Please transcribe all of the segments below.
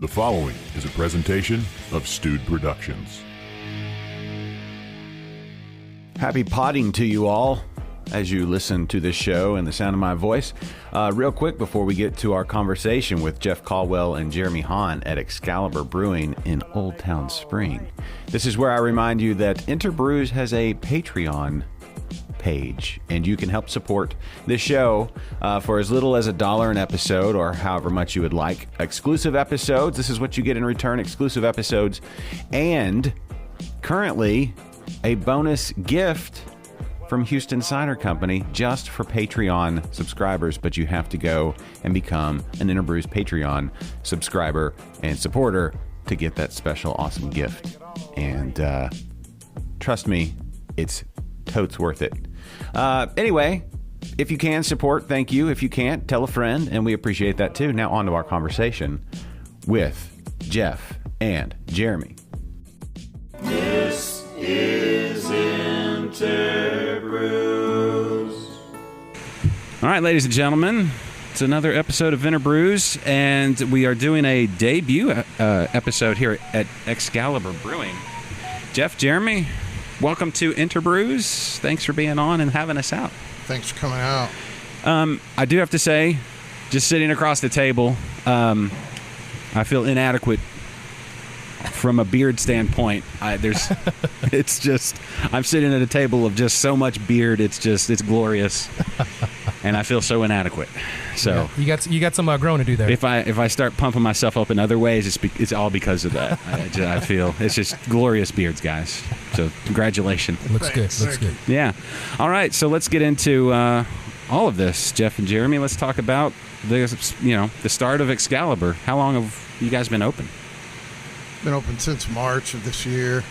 The following is a presentation of Stewart Productions. Happy potting to you all as you listen to this show and the sound of my voice. Real quick before we get to our conversation with Jeff Colwell and Jeremy Hahn at Excalibur Brewing in Old Town Spring. This is where I remind you that InterBrews has a Patreon page, and you can help support this show for as little as $1 an episode or however much you would like. Exclusive episodes, this is what you get in return, exclusive episodes, and currently a bonus gift from Houston Cider Company just for Patreon subscribers, but you have to go and become an InterBrews Patreon subscriber and supporter to get that special awesome gift. And trust me, it's totes worth it. Anyway, if you can support, thank you. If you can't, tell a friend, and we appreciate that too. Now on to our conversation with Jeff and Jeremy. This is InterBrews. All right, ladies and gentlemen, it's another episode of InterBrews, and we are doing a debut episode here at Excalibur Brewing. Jeff, Jeremy, welcome to InterBrews. Thanks for being on and having us out. Thanks for coming out. I do have to say, just sitting across the table, I feel inadequate from a beard standpoint. It's just, I'm sitting at a table of just so much beard. It's glorious, and I feel so inadequate. So yeah, you got some growing to do there. If I start pumping myself up in other ways, it's all because of that. I feel it's just glorious beards, guys. So congratulations. Looks good. Yeah. All right. So let's get into all of this, Jeff and Jeremy. Let's talk about the start of Excalibur. How long have you guys been open? Been open since March of this year,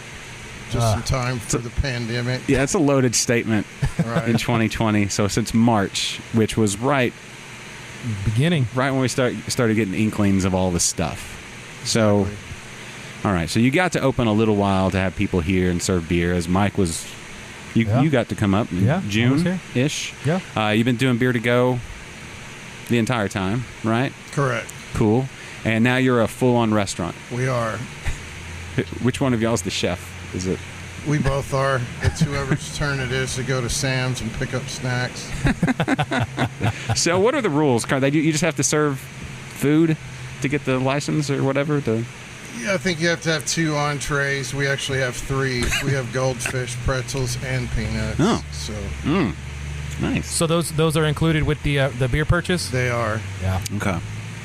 just in time for the pandemic. Yeah, that's a loaded statement Right. in 2020. So since March, which was right when we started getting inklings of all this stuff. So, Exactly. All right. So you got to open a little while to have people here and serve beer, as Mike was. You got to come up in June-ish. Yeah. You've been doing Beer to Go the entire time, right? Correct. Cool. And now you're a full-on restaurant. We are. Which one of y'all's the chef? Is it? We both are. It's whoever's turn it is to go to Sam's and pick up snacks. So what are the rules? You just have to serve food to get the license or whatever? Yeah, I think you have to have 2 entrees. We actually have 3. We have goldfish, pretzels, and peanuts. Oh. So Nice. So those are included with the beer purchase? they are. Yeah. Okay.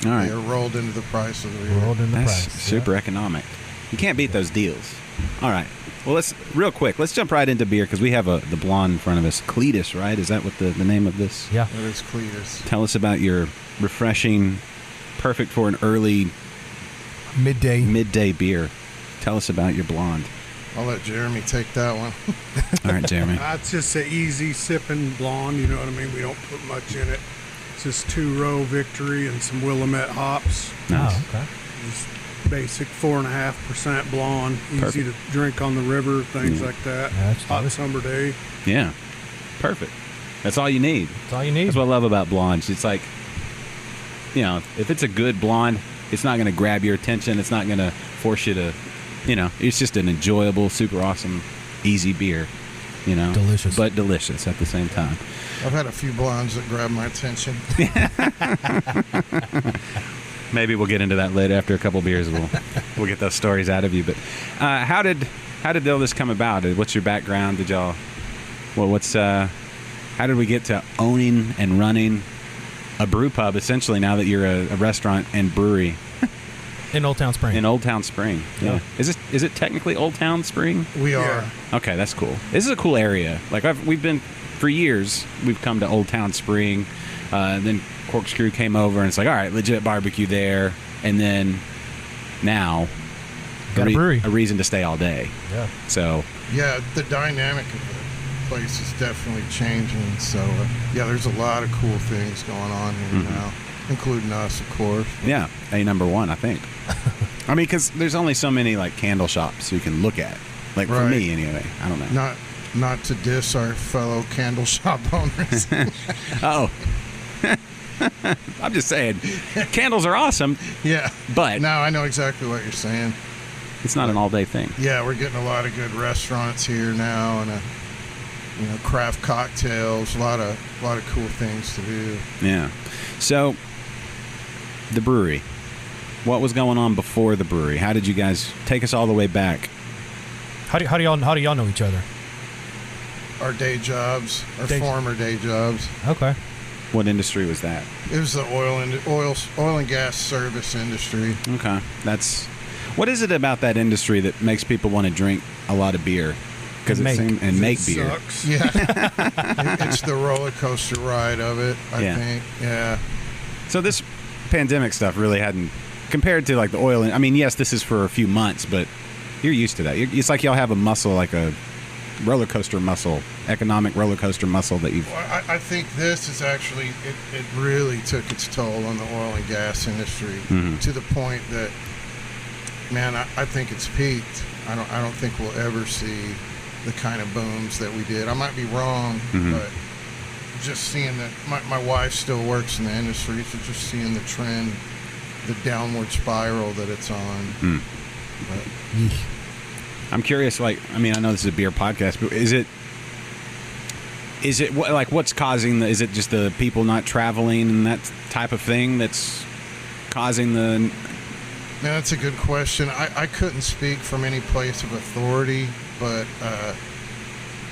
All right. They are rolled into the price of the beer. Rolled in the That's price. super economic. You can't beat those deals. All right. Well, let's jump right into beer because we have the blonde in front of us. Cletus, right? Is that what the name of this? Yeah. That is Cletus. Tell us about your refreshing, perfect for an early midday beer. Tell us about your blonde. I'll let Jeremy take that one. All right, Jeremy. It's just an easy sipping blonde, you know what I mean? We don't put much in it. It's just 2-row Victory and some Willamette hops. Nice. Oh, okay. Just basic 4.5% blonde, easy Perfect. to drink on the river, things like that. Yeah, that's Hot nice. summer day. Yeah. Perfect. That's all you need. That's all you need. That's what I love about blondes. It's like, if it's a good blonde, it's not going to grab your attention. It's not going to force you to, it's just an enjoyable, super awesome, easy beer, Delicious. But delicious at the same time. I've had a few blondes that grab my attention. Maybe we'll get into that later after a couple beers. We'll get those stories out of you. But how did all this come about? What's your background? How did we get to owning and running a brew pub, essentially, now that you're a restaurant and brewery? in Old Town Spring. In Old Town Spring. Yeah. Is it technically Old Town Spring? We are. Okay, that's cool. This is a cool area. Like we've been for years. We've come to Old Town Spring. Then Corkscrew came over, and it's like, all right, legit barbecue there. And then now, Got a brewery. A reason to stay all day. Yeah. So Yeah, the dynamic of the place is definitely changing. So, there's a lot of cool things going on here now, including us, of course. yeah, number one, I think. I mean, because there's only so many like candle shops you can look at. Like for Right. me, anyway. I don't know. Not to diss our fellow candle shop owners. Oh. I'm just saying, candles are awesome, Yeah. but No, I know exactly what you're saying. it's not an all-day thing. Yeah, we're getting a lot of good restaurants here now, and craft cocktails, a lot of cool things to do. Yeah. So, the brewery. What was going on before the brewery? How did you guys take us all the way back? How do y'all know each other? Our day jobs, former day jobs. Okay. What industry was that? It was the oil and gas service industry. Okay. What is it about that industry that makes people want to drink a lot of beer? Because make beer. Sucks. Yeah, it's the roller coaster ride of it. I think. Yeah. So this pandemic stuff really hadn't, compared to like the oil. I mean, yes, this is for a few months, but you're used to that. It's like y'all have a muscle, like a roller coaster muscle, economic roller coaster muscle that you've. Well, I think this is actually it really took its toll on the oil and gas industry to the point that, man, I think it's peaked. I don't think we'll ever see the kind of booms that we did. I might be wrong, but just seeing that my wife still works in the industry, so just seeing the trend, the downward spiral that it's on. But, I'm curious, I know this is a beer podcast, but is it what's causing is it just the people not traveling and that type of thing that's causing the... Man, that's a good question. I couldn't speak from any place of authority, but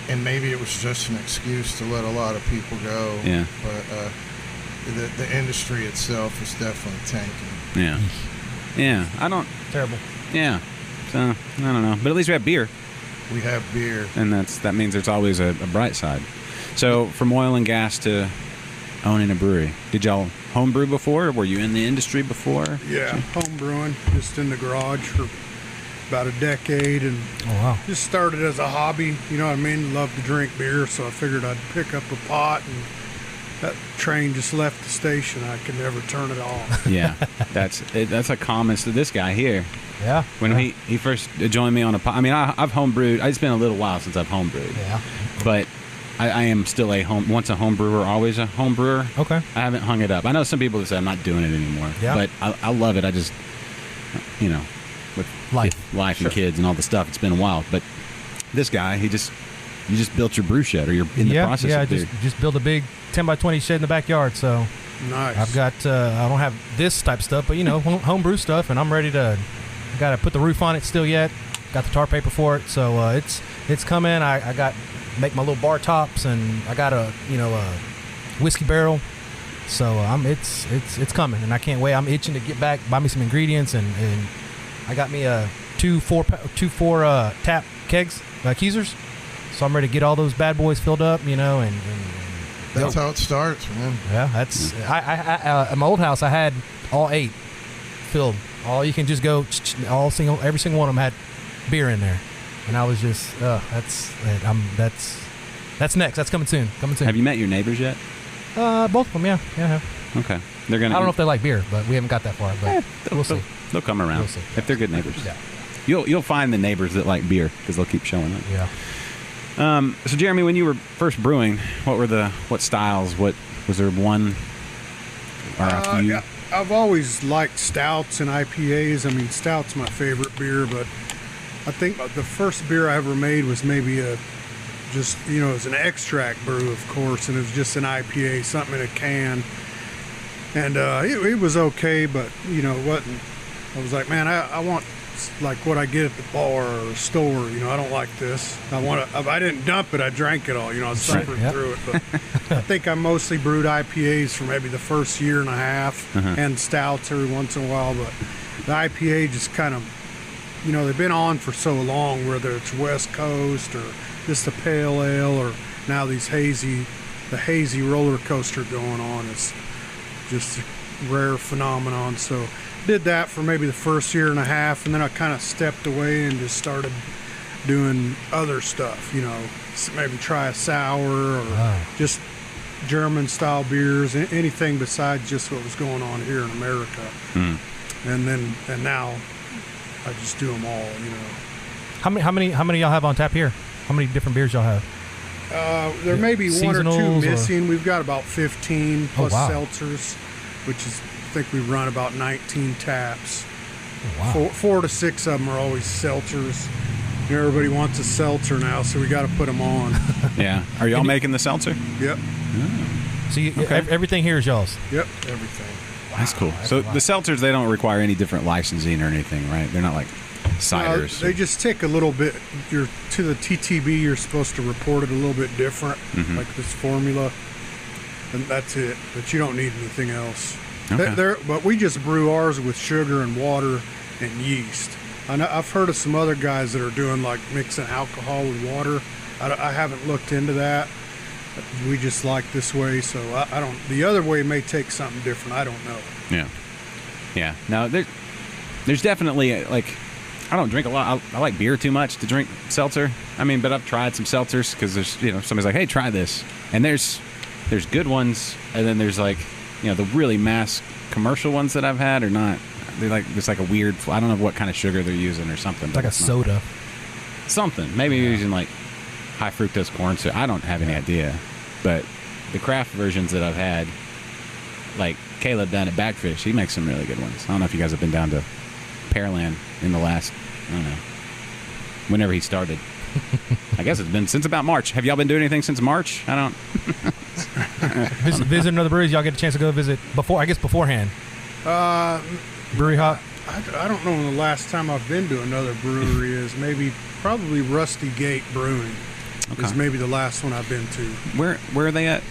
and maybe it was just an excuse to let a lot of people go. Yeah. But the industry itself is definitely tanking. Yeah. Yeah. Terrible. Yeah. So, I don't know. But at least we have beer. We have beer. And that means there's always a bright side. So, from oil and gas to owning a brewery, did y'all homebrew before? Or were you in the industry before? Yeah, home brewing, just in the garage for about a decade, and just started as a hobby. You know what I mean? Love to drink beer, so I figured I'd pick up a pot, and that train just left the station. I could never turn it off. Yeah, that's a comment to this guy here. Yeah. When he first joined me on a pot, I mean, I've homebrewed. It's been a little while since I've homebrewed. Yeah. But I am still once a home brewer, always a home brewer. Okay. I haven't hung it up. I know some people that say I'm not doing it anymore. Yeah. But I love it. I just, with life and kids and all the stuff, it's been a while. But this guy, you just built your brew shed, or you're in the process of it. just build a big 10 by 20 shed in the backyard. So Nice. I've got, I don't have this type stuff, but home brew stuff, and I'm ready to, got to put the roof on it still yet. Got the tar paper for it. So it's coming. I got make my little bar tops, and I got a whiskey barrel. So it's coming, and I can't wait. I'm itching to get back, buy me some ingredients, and I got me two four tap kegs, Keezers. So I'm ready to get all those bad boys filled up, and That's how it starts, man. yeah, that's I at my old house I had all 8 filled. All you can just go every single one of them had beer in there, and I was just that's next. That's coming soon. Have you met your neighbors yet? Both of them, yeah. I have. Okay, they're gonna. I don't know if they like beer, but we haven't got that far. But we'll see. They'll come around We'll see. if they're good neighbors. Yeah. You'll find the neighbors that like beer because they'll keep showing up. Yeah. So Jeremy, when you were first brewing, what styles? What was there one or a few? Yeah, I've always liked stouts and IPAs. I mean, stouts my favorite beer, but I think the first beer I ever made was maybe it was an extract brew, of course, and it was just an IPA, something in a can, and it was okay, but it wasn't. I was like, man, I want like what I get at the bar or store. I don't like this. If I didn't dump it, I drank it all. I was suffering through it. But I think I mostly brewed IPAs for maybe the first year and a half, and stouts every once in a while. But the IPA just kind of, they've been on for so long, whether it's West Coast or just a pale ale, or now the hazy roller coaster going on. It's just a rare phenomenon. So did that for maybe the first year and a half, and then I kind of stepped away and just started doing other stuff, maybe try a sour or just German style beers, anything besides just what was going on here in America. And now I just do them all. How many y'all have on tap here? How many different beers y'all have? There may be one or two Seasonals missing. We've got about 15 plus wow. seltzers, which is, I think we run about 19 taps. Wow. Four to six of them are always seltzers. Everybody wants a seltzer now, so we got to put them on. Yeah. Are y'all making the seltzer? Yep. So Okay. everything here is y'all's. Yep. Everything. That's cool. So the seltzers, they don't require any different licensing or anything, right? They're not like ciders. They just take a little bit. To the TTB, you're supposed to report it a little bit different, like this formula, and that's it. But you don't need anything else. Okay. But we just brew ours with sugar and water and yeast. I've heard of some other guys that are doing like mixing alcohol with water. I haven't looked into that. We just like this way, so I don't. The other way may take something different. I don't know. Yeah. Yeah. No, there's definitely like, I don't drink a lot. I like beer too much to drink seltzer. I mean, but I've tried some seltzers because there's, somebody's like, hey, try this. And there's good ones. And then there's like, the really mass commercial ones that I've had are not, they're like, it's like a weird, I don't know what kind of sugar they're using or something. It's like a soda. Something. Maybe you're using like high fructose corn syrup. I don't have any idea. But the craft versions that I've had, like Caleb down at Backfish, he makes some really good ones. I don't know if you guys have been down to Pearland in the last, I don't know, whenever he started. I guess it's been since about March. Have y'all been doing anything since March? I don't. Visit another breweries. Y'all get a chance to go visit beforehand. Brewery hop. I don't know when the last time I've been to another brewery is. Probably Rusty Gate Brewing is maybe the last one I've been to. Where are they at?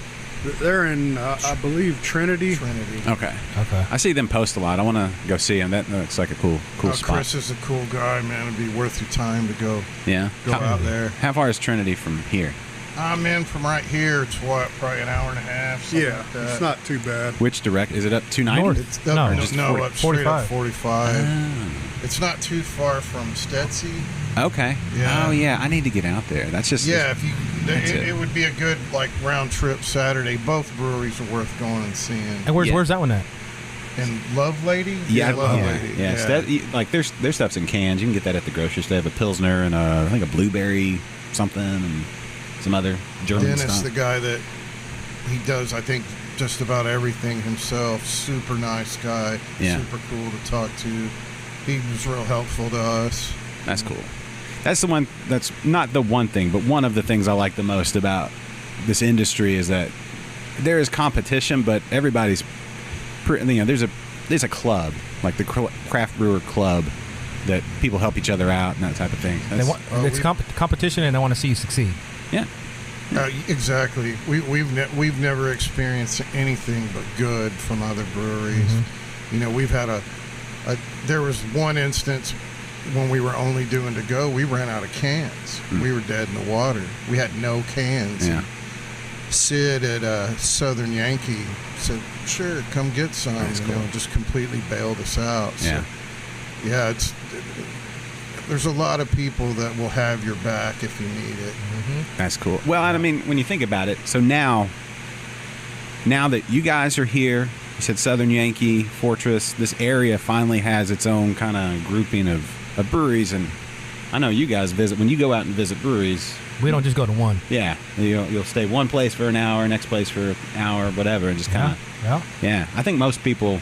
They're in, I believe, Trinity. Okay. Okay. I see them post a lot. I want to go see them. That looks like a cool spot. Chris is a cool guy, man. It'd be worth your time to go out there. How far is Trinity from here? I'm in from right here. It's probably an hour and a half. Yeah, like that. it's not too bad. Which direct? Is it up 290? North. It's up, up straight up 45. 45. It's not too far from Stetsy. Okay. Yeah. Oh yeah, I need to get out there. That's just If you, it would be a good round trip Saturday. Both breweries are worth going and seeing. And where's that one at? And Love Lady. Yeah, Love Lady. Yeah. Like their stuff's in cans. You can get that at the grocery store. They have a Pilsner and I think a blueberry something and some other German Dennis, stuff. the guy that he does, I think, just about everything himself. Super nice guy. Yeah. Super cool to talk to. He was real helpful to us. That's cool. That's the one. That's not the one thing, but one of the things I like the most about this industry is that there is competition, but everybody's. There's a club like the craft brewer club that people help each other out and that type of thing. It's competition, and they want to see you succeed. Yeah. Exactly. We've never experienced anything but good from other breweries. We've had there was one instance when we were only doing to go, we ran out of cans. We were dead in the water. We had no cans. Yeah. Sid at Southern Yankee said, "Sure, come get some." Cool. Just completely bailed us out. So, Yeah. there's a lot of people that will have your back if you need it. That's cool. Well, I mean, when you think about it, so now that you guys are here, you said Southern Yankee, Fortress, this area finally has its own kind of grouping of breweries, and I know you guys when you go out and visit breweries. We don't just go to one. Yeah, you'll stay one place for an hour, next place for an hour, whatever, and just kind of. Yeah. I think most people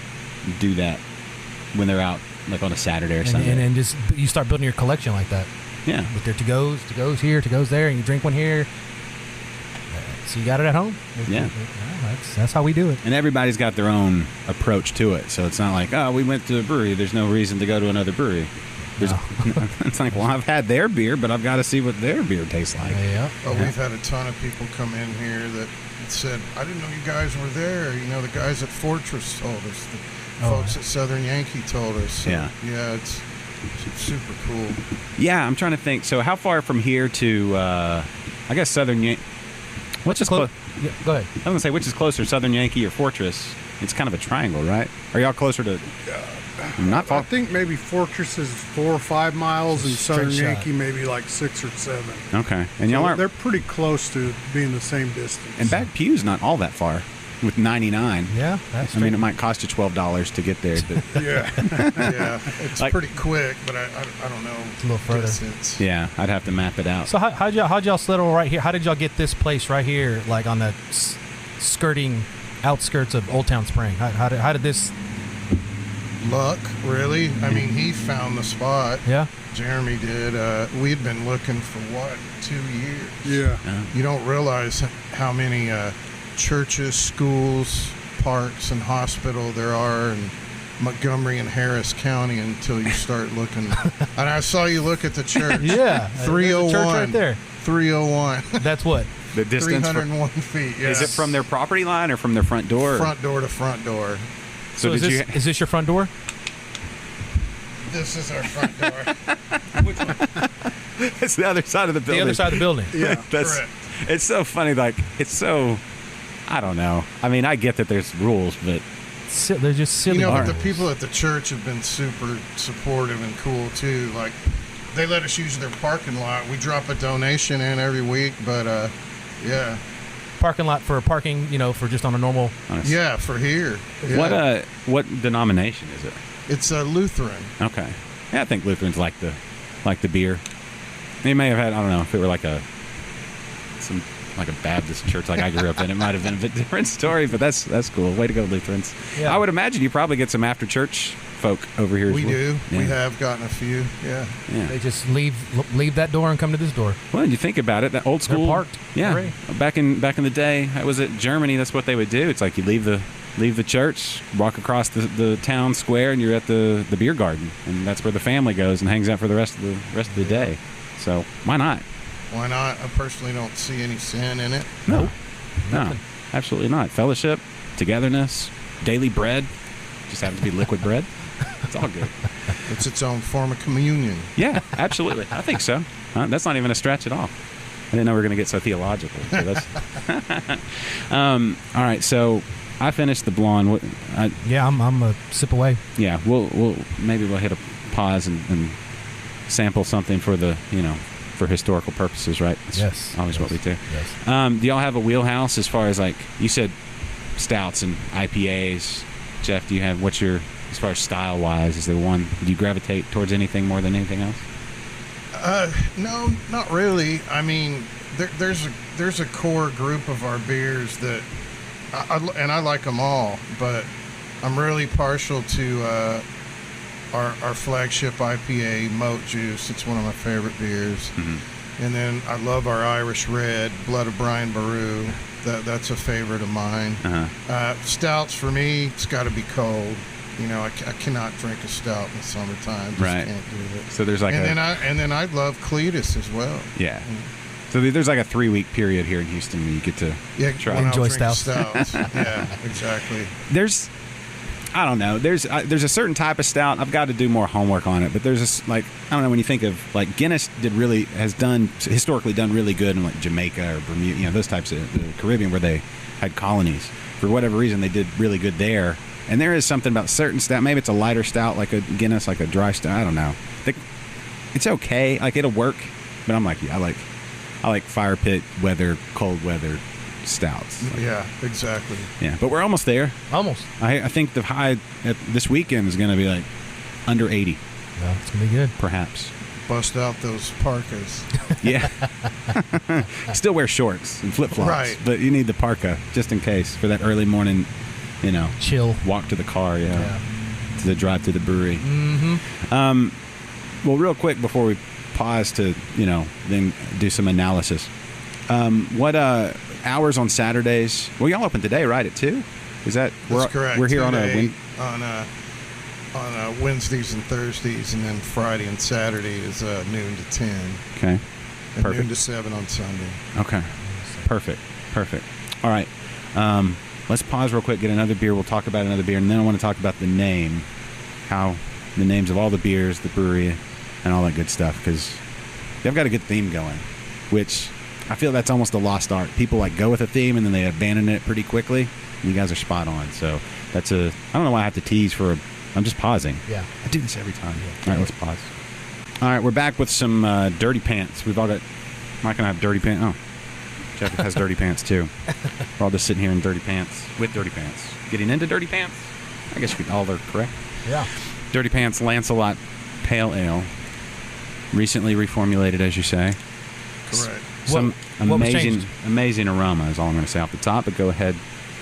do that when they're out, like on a Saturday or Sunday. And just you start building your collection like that. Yeah. With their to-goes here, to-goes there, and you drink one here. So you got it at home. Yeah. That's how we do it. And everybody's got their own approach to it, so it's not like, oh, we went to a brewery, there's no reason to go to another brewery. It's like, well, I've had their beer, but I've got to see what their beer tastes like. Yeah. We've had a ton of people come in here that said, "I didn't know you guys were there." The guys at Fortress told us. The folks at Southern Yankee told us. So, Yeah. Yeah, it's super cool. Yeah, I'm trying to think. So how far from here to, I guess, Southern Yankee? What's close? Yeah, go ahead. I was going to say, which is closer, Southern Yankee or Fortress? It's kind of a triangle, right? Are y'all closer to... Not far. I think maybe Fortress is 4 or 5 miles, and Southern shot. Yankee maybe like 6 or 7. Okay. And y'all aren't... They're pretty close to being the same distance. And Back Pew's not all that far. with 99. Yeah, that's I mean, it might cost you $12 to get there, but Yeah, it's Like- pretty quick, but I don't know. It's a little further. Distance. yeah, I'd have to map it out. So how'd y'all settle right here? How did y'all get this place right here, like on the skirting outskirts of Old Town Spring? How did this? Luck, really. I mean, he found the spot. Yeah. Jeremy did. We'd been looking for 2 years. Yeah. You don't realize how many churches, schools, parks, and hospital there are in Montgomery and Harris County until you start looking. And I saw you look at the church. Yeah. 301. There's a church right there. 301. That's what. The distance 301 feet. Yeah. is it from their property line or from their front door? front door to front door? So is did this, is this your front door? This is our front door. It's the other side of the building. The other side of the building. Yeah, That's. correct. It's so funny. Like it's so. I don't know. I mean, I get that there's rules, but They're just silly. You know, but rules. the people at the church have been super supportive and cool too. Like, they let us use their parking lot. We drop a donation in every week, but yeah, Parking lot for parking, for just on a normal. honestly. yeah, for here. Yeah. What denomination is it? It's a Lutheran. Okay. Yeah, I think Lutherans like the beer. They may have had, I don't know, if it were like a Baptist church like I grew up in, it might have been a bit different story, but that's cool. Way to go, Lutherans. Yeah. I would imagine you probably get some after church folk over here. We as well. do. Yeah. We have gotten a few. Yeah. Yeah. They just leave that door and come to this door. Well, you think about it, that old school. They're parked Yeah. already. Back in the day, I was at Germany. That's what they would do. It's like you leave the church, walk across the town square, and you're at the beer garden, and that's where the family goes and hangs out for the rest of the day. So why not? Why not? I personally don't see any sin in it. No, absolutely not. Fellowship, togetherness, daily bread. Just happens to be liquid bread. It's all good. It's its own form of communion. Yeah, absolutely. I think so. That's not even a stretch at all. I didn't know we were going to get so theological. So that's all right, so I finished the blonde. Yeah, I'm a sip away. Yeah, we'll maybe we'll hit a pause and sample something for for historical purposes, right? That's Yes. always what we do. Yes. Do y'all have a wheelhouse as far as, like, you said stouts and IPAs? Jeff, do you have, what's your, as far as style wise, is there one, do you gravitate towards anything more than anything else? No, not really. I mean, there's a core group of our beers that, I like them all, but I'm really partial to our flagship IPA, Moat Juice. It's one of my favorite beers. Mm-hmm. And then I love our Irish Red, Blood of Brian Boru. That's a favorite of mine. Uh-huh. Stouts, for me, it's got to be cold. I cannot drink a stout in the summertime. Just Right. can't do it. So there's like And then I love Cletus as well. yeah. So there's like a 3-week period here in Houston where you get to Yeah, try. when I'll Enjoy drink stouts. Yeah, exactly. There's, I don't know. There's a certain type of stout. I've got to do more homework on it. But there's this, like, I don't know, when you think of, like, Guinness has historically done really good in, like, Jamaica or Bermuda, those types of the Caribbean where they had colonies. For whatever reason, they did really good there. And there is something about certain stout. Maybe it's a lighter stout, like a Guinness, like a dry stout. I don't know. It's okay. Like, it'll work. But I'm like, yeah, I like fire pit weather, cold weather stouts. Yeah, exactly. Yeah, but we're almost there. Almost. I think the high this weekend is going to be like under 80, No, it's gonna be good. perhaps. Bust out those parkas. Yeah. Still wear shorts and flip flops, Right. but you need the parka just in case for that early morning, Chill. walk to the car, Yeah. to the drive to the brewery. Mm-hmm. Well, real quick before we pause to then do some analysis. What hours on Saturdays? Well, y'all open today, right? At 2? Is that That's correct. We're here Today, on Wednesdays and Thursdays, and then Friday and Saturday is noon to 10, Okay. and Perfect. noon to 7 on Sunday. Okay. Perfect. All right. Let's pause real quick, get another beer. We'll talk about another beer, and then I want to talk about the names of all the beers, the brewery, and all that good stuff, because they've got a good theme going, which I feel that's almost a lost art. People like go with a theme and then they abandon it pretty quickly. You guys are spot on. So I don't know why I have to tease I'm just pausing. Yeah. I do this every time. All right, let's pause. All right, we're back with some dirty pants. We've all got, Mike and I have dirty pants. Oh, Jeff has dirty pants too. We're all just sitting here in dirty pants with dirty pants. Getting into dirty pants. I guess all are correct. Yeah. Dirty Pants Lancelot Pale Ale. Recently reformulated, as you say. Correct. Some what was amazing, changed? amazing aroma is all I'm going to say off the top. But go ahead,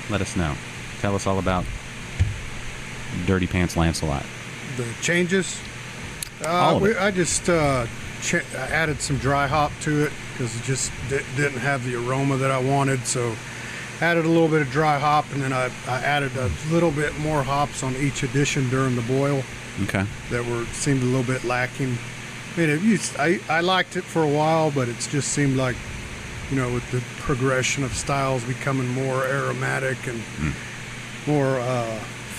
let us know. Tell us all about Dirty Pants Lancelot. The changes. All of it. I just added some dry hop to it because it just didn't have the aroma that I wanted. So added a little bit of dry hop, and then I added a little bit more hops on each addition during the boil Okay. that seemed a little bit lacking. I mean, I liked it for a while, but it just seemed like, with the progression of styles becoming more aromatic and more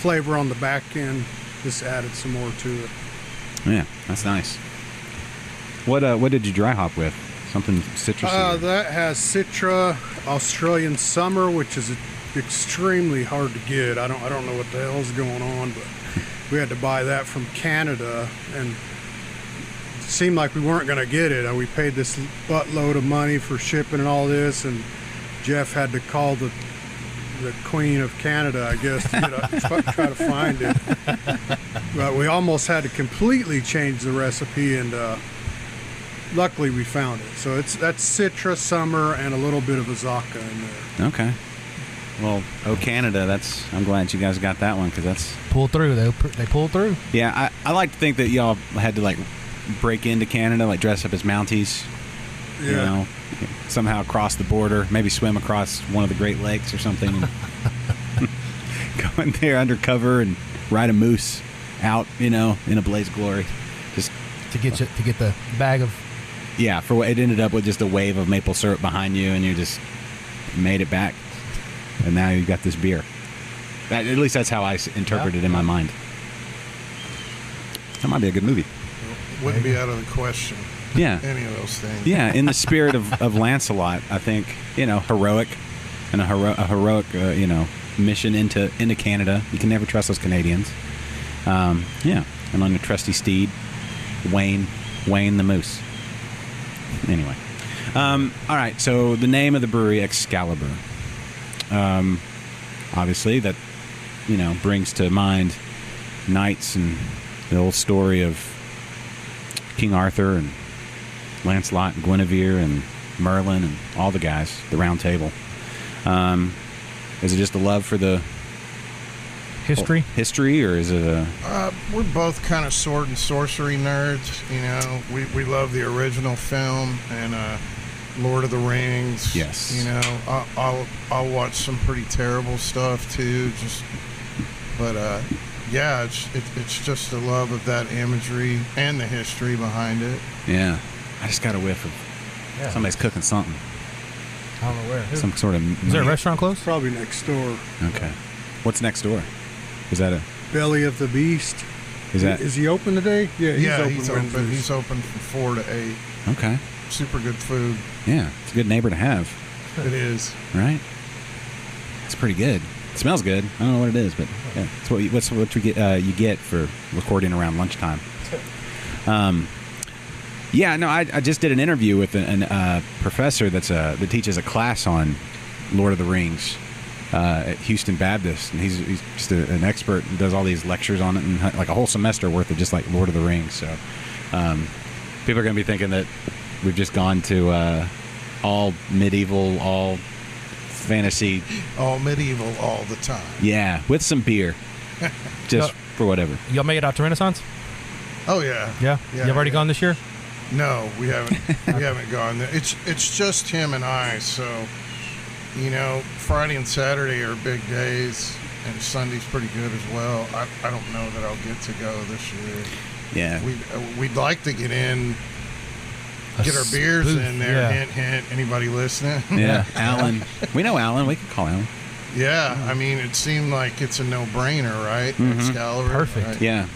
flavor on the back end, just added some more to it. Yeah, that's nice. What did you dry hop with? Something citrusy? That has Citra Australian Summer, which is extremely hard to get. I don't know what the hell's going on, but we had to buy that from Canada, and it seemed like we weren't going to get it. We paid this buttload of money for shipping and all this, and Jeff had to call the Queen of Canada, I guess, to try to find it. But we almost had to completely change the recipe, and luckily we found it. So that's Citra, Summer, and a little bit of Azaka in there. Okay. Well, Canada, I'm glad you guys got that one, because that's... Pulled through. They pulled through. Yeah, I like to think that y'all had to, break into Canada, dress up as Mounties. Yeah. Somehow cross the border, maybe swim across one of the Great Lakes or something, and go in there undercover and ride a moose out, in a blaze of glory. Just To get the bag of... yeah, it ended up with just a wave of maple syrup behind you, and you just made it back, and now you got this beer. At least that's how I interpret it in my mind. That might be a good movie. Wouldn't be out of the question. Yeah. Any of those things. Yeah, in the spirit of Lancelot, I think, heroic, and a heroic, mission into Canada. You can never trust those Canadians. Yeah, and on the trusty steed, Wayne the Moose. Anyway, all right. So the name of the brewery, Excalibur. Obviously, that brings to mind knights and the old story of King Arthur and Lancelot and Guinevere and Merlin and all the guys, the Round Table. Is it just a love for the history, or is it a... We're both kind of sword and sorcery nerds. We love the original film and Lord of the Rings. Yes. I'll watch some pretty terrible stuff too. Yeah, it's just a love of that imagery and the history behind it. Yeah. I just got a whiff of somebody's cooking something. I don't know where. Some sort of... Is there a restaurant close? Probably next door. Okay. What's next door? Is that a... Belly of the Beast. Is he open today? Yeah, he's open. Wednesdays. He's open from 4 to 8. Okay. Super good food. Yeah. It's a good neighbor to have. It is. Right? It's pretty good. It smells good. I don't know what it is, but yeah, it's what you get for recording around lunchtime. Yeah, no, I just did an interview with a professor that teaches a class on Lord of the Rings at Houston Baptist, and he's just an expert and does all these lectures on it, and like a whole semester worth of just like Lord of the Rings. So people are going to be thinking that we've just gone to all medieval, all fantasy, all medieval all the time. Yeah, with some beer, just for whatever. Y'all made it out to Renaissance? Oh yeah. Yeah. You've already gone this year? No, we haven't. We haven't gone there. It's just him and I. So, Friday and Saturday are big days, and Sunday's pretty good as well. I don't know that I'll get to go this year. Yeah, we'd like to get in. Get our beers in there. Yeah. Hint, hint. Anybody listening? Yeah, Alan. We know Alan. We can call Alan. Yeah, I mean, it seemed like it's a no-brainer, right? Mm-hmm. Excalibur. Perfect. Right? Yeah.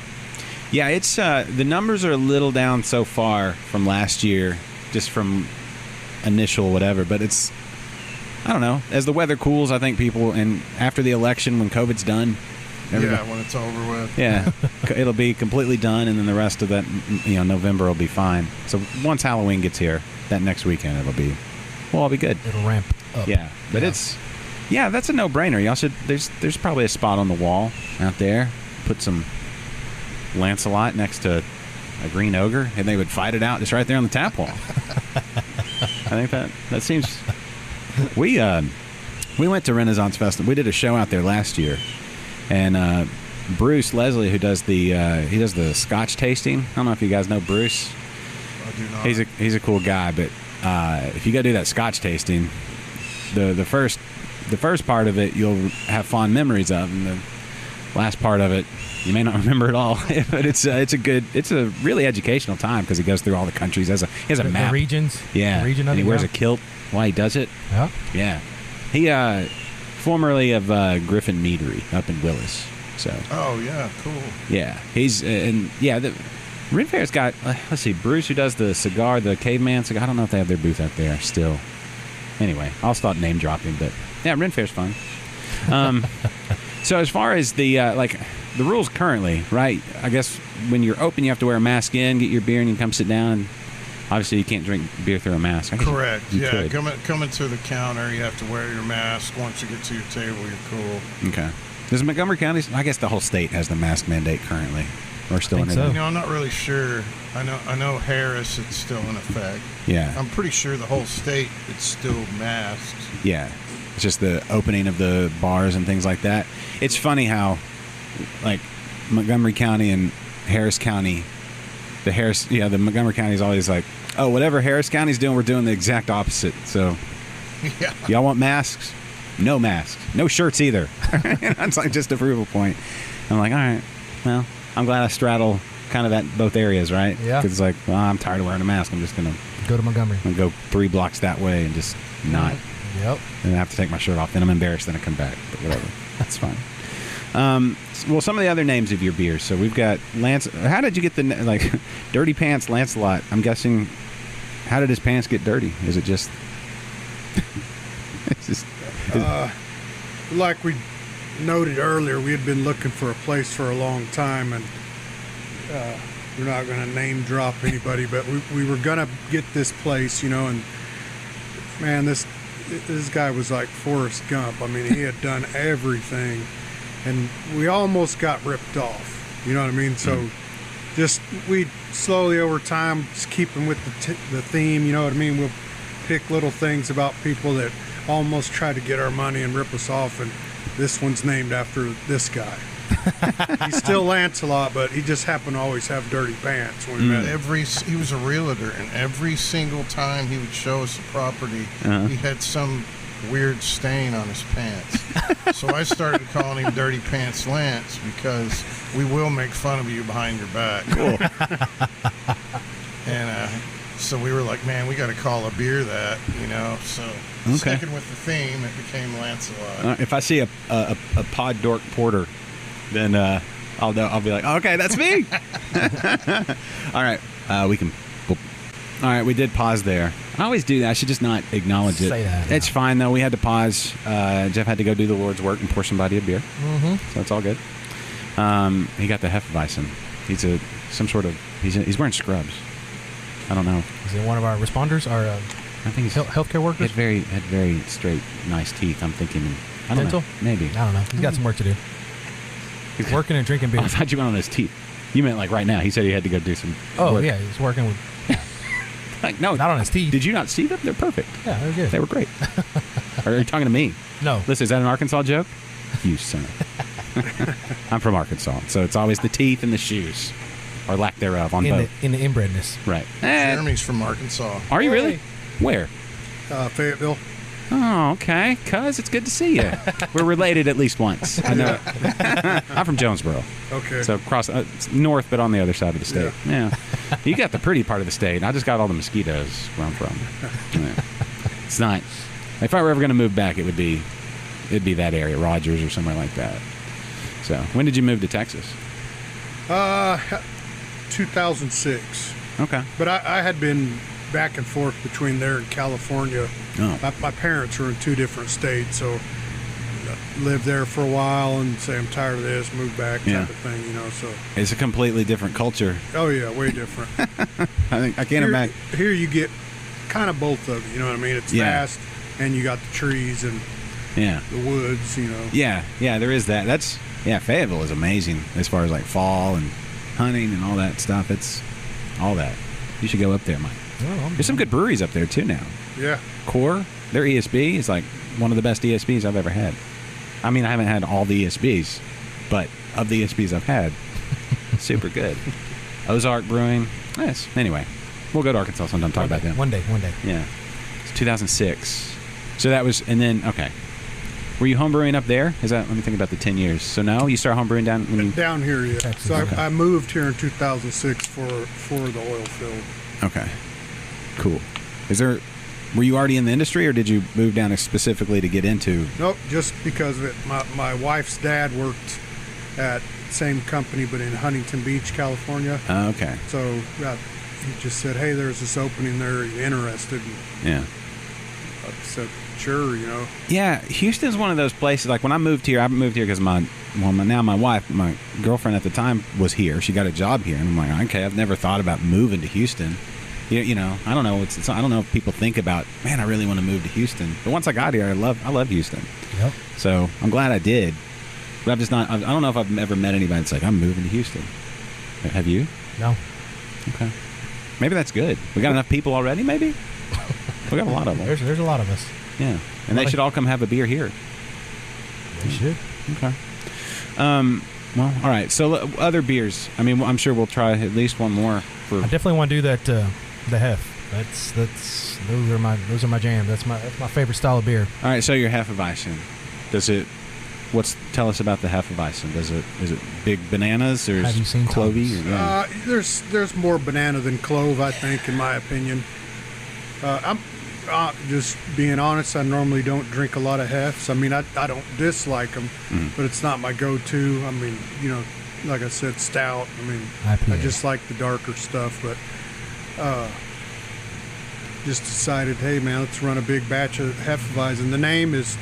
Yeah, it's the numbers are a little down so far from last year, just from initial whatever, but it's, I don't know, as the weather cools, I think people, and after the election when COVID's done, Yeah, when it's over with. Yeah, it'll be completely done, and then the rest of that, November will be fine. So once Halloween gets here, that next weekend, it'll be we'll all be good. It'll ramp up. Yeah, but that's a no-brainer. Y'all should. There's probably a spot on the wall out there. Put some Lancelot next to a green ogre, and they would fight it out just right there on the tap wall. I think that seems. We went to Renaissance Festival. We did a show out there last year, and Bruce Leslie, who does the Scotch tasting. I don't know if you guys know Bruce. I do not. He's a cool guy, but if you go do that Scotch tasting, the first part of it you'll have fond memories of, and the last part of it you may not remember at all. But it's a really educational time because he goes through all the countries. He has a map. The regions. Yeah, The region of and he it, wears yeah. a kilt while he does it. Yeah. Yeah, he formerly of Griffin Meadery up in Willis. So. Oh yeah, cool. Yeah, he's the Ren Fair's got. Let's see, Bruce, who does the cigar, the Caveman cigar. I don't know if they have their booth up there still. Anyway, I'll start name dropping, but yeah, Ren Fair's fun. So as far as the the rules currently, right? I guess when you're open, you have to wear a mask in, get your beer, and you can come sit down. And obviously, you can't drink beer through a mask. I guess Correct. you Yeah, could. coming to the counter, you have to wear your mask. Once you get to your table, you're cool. Okay. Does Montgomery County? I guess the whole state has the mask mandate currently, or still in think so. You know, I'm not really sure. I know Harris, it's still in effect. Yeah. I'm pretty sure the whole state it's still masked. Yeah. It's just the opening of the bars and things like that. It's funny how, like, Montgomery County and Harris County, the Montgomery County is always like, oh, whatever Harris County's doing, we're doing the exact opposite. So, Yeah. y'all want masks? No masks. No shirts either. It's like just a proof point. I'm like, all right, well, I'm glad I straddle kind of both areas, right? Yeah. Because it's like, well, I'm tired of wearing a mask. I'm just going to Go to Montgomery. go 3 blocks that way and just not. Yep. And I have to take my shirt off. Then I'm embarrassed. Then I come back. But whatever. That's fine. Well, some of the other names of your beers. So we've got Lance. How did you get the Dirty Pants Lancelot? I'm guessing. How did his pants get dirty? Is it just? It's just. Like we noted earlier, we had been looking for a place for a long time, and we're not going to name drop anybody, but we were going to get this place, and man, this guy was like Forrest Gump. I mean, he had done everything, and we almost got ripped off. You know what I mean? So just we slowly over time, just keeping with the theme. You know what I mean? We'll pick little things about people that almost try to get our money and rip us off, and this one's named after this guy. He's still Lancelot, but he just happened to always have dirty pants when we met him. He was a realtor, and every single time he would show us the property, he had some weird stain on his pants. So I started calling him Dirty Pants Lance because we will make fun of you behind your back. Cool. And so we were like, man, we got to call a beer that, So sticking with the theme, it became Lancelot. If I see a Pod Dork Porter, then I'll be like, okay, that's me. All right, we can. All right, we did pause there. I always do that. I should just not acknowledge it. Say that, It's fine though. We had to pause. Jeff had to go do the Lord's work and pour somebody a beer, so it's all good. He got the Hefeweizen. He's he's wearing scrubs. I don't know. Is it one of our responders? Our I think he's healthcare He workers? had very straight, nice teeth. I'm thinking. I don't Dental? know. Maybe. I don't know. He's got some work to do. He's working and drinking beer. I thought you meant on his teeth. You meant like right now. He said he had to go do some. Oh, work. yeah. He's working with. Like, no, Not on his teeth. Did you not see them? They're perfect. Yeah, they're good. They were great. Are you talking to me? No. Listen, is that an Arkansas joke? You son of. I'm from Arkansas, so it's always the teeth and the shoes, or lack thereof, on both. In the inbredness. Right. Jeremy's from Arkansas. Are you really? Where? Fayetteville. Oh, okay. Cuz it's good to see you. We're related at least once. I know. I'm from Jonesboro. Okay. So it's north, but on the other side of the state. Yeah. You got the pretty part of the state. I just got all the mosquitoes where I'm from. Yeah. It's not. If I were ever going to move back, it'd be that area, Rogers or somewhere like that. So, when did you move to Texas? 2006. Okay. But I had been back and forth between there and California. Oh. My parents were in 2 different states, so lived there for a while and say I'm tired of this, move back type of thing, So It's a completely different culture. oh yeah, way different. I can't imagine. Here you get kind of both of it. You know what I mean? It's Yeah. fast, and you got the trees and Yeah. the woods. You know. Yeah, there is that. Fayetteville is amazing as far as like fall and hunting and all that stuff. It's all that. You should go up there, Mike. There's some good breweries up there too now. Yeah. Core, their ESB is like one of the best ESBs I've ever had. I mean, I haven't had all the ESBs, but of the ESBs I've had, super good. Ozark Brewing. Yes. Anyway, we'll go to Arkansas sometime. Talk about them. One day. Yeah. It's 2006. So that was, and then, okay. Were you homebrewing up there? Is that, let me think about the 10 years. So no, you started homebrewing down when you, Down here, yeah. Texas. So Okay. I moved here in 2006 for the oil field. okay. Cool. Were you already in the industry or did you move down specifically to get into? Nope, just because of it. My wife's dad worked at the same company, but in Huntington Beach, California. Okay. So he just said, "Hey, there's this opening there. Are you interested?" And Yeah. I said, "Sure," you know. Yeah, Houston's one of those places. Like when I moved here because my wife, my girlfriend at the time was here. She got a job here, and I'm like, okay, I've never thought about moving to Houston. You know, I don't know. I don't know if people think about, man, I really want to move to Houston. But once I got here, I love Houston. Yep. So I'm glad I did. But I don't know if I've ever met anybody that's like, I'm moving to Houston. Have you? No. Okay. Maybe that's good. We got enough people already. Maybe we got a lot of them. There's a lot of us. Yeah, and they should all come have a beer here. They should. Okay. Well, all right. So other beers. I mean, I'm sure we'll try at least one more. I definitely want to do that. The Hef. Those are my jam. That's my favorite style of beer. All right. So your Hefeweizen. Tell us about the Hefeweizen. Is it big bananas or Have you seen clovey? Tom's? There's more banana than clove, I think, in my opinion. I'm just being honest. I normally don't drink a lot of Hefs. I mean, I don't dislike them, but it's not my go-to. I mean, you know, like I said, stout. I mean, IPA. I just like the darker stuff, but just decided, hey man, let's run a big batch of Hefeweizen. The name is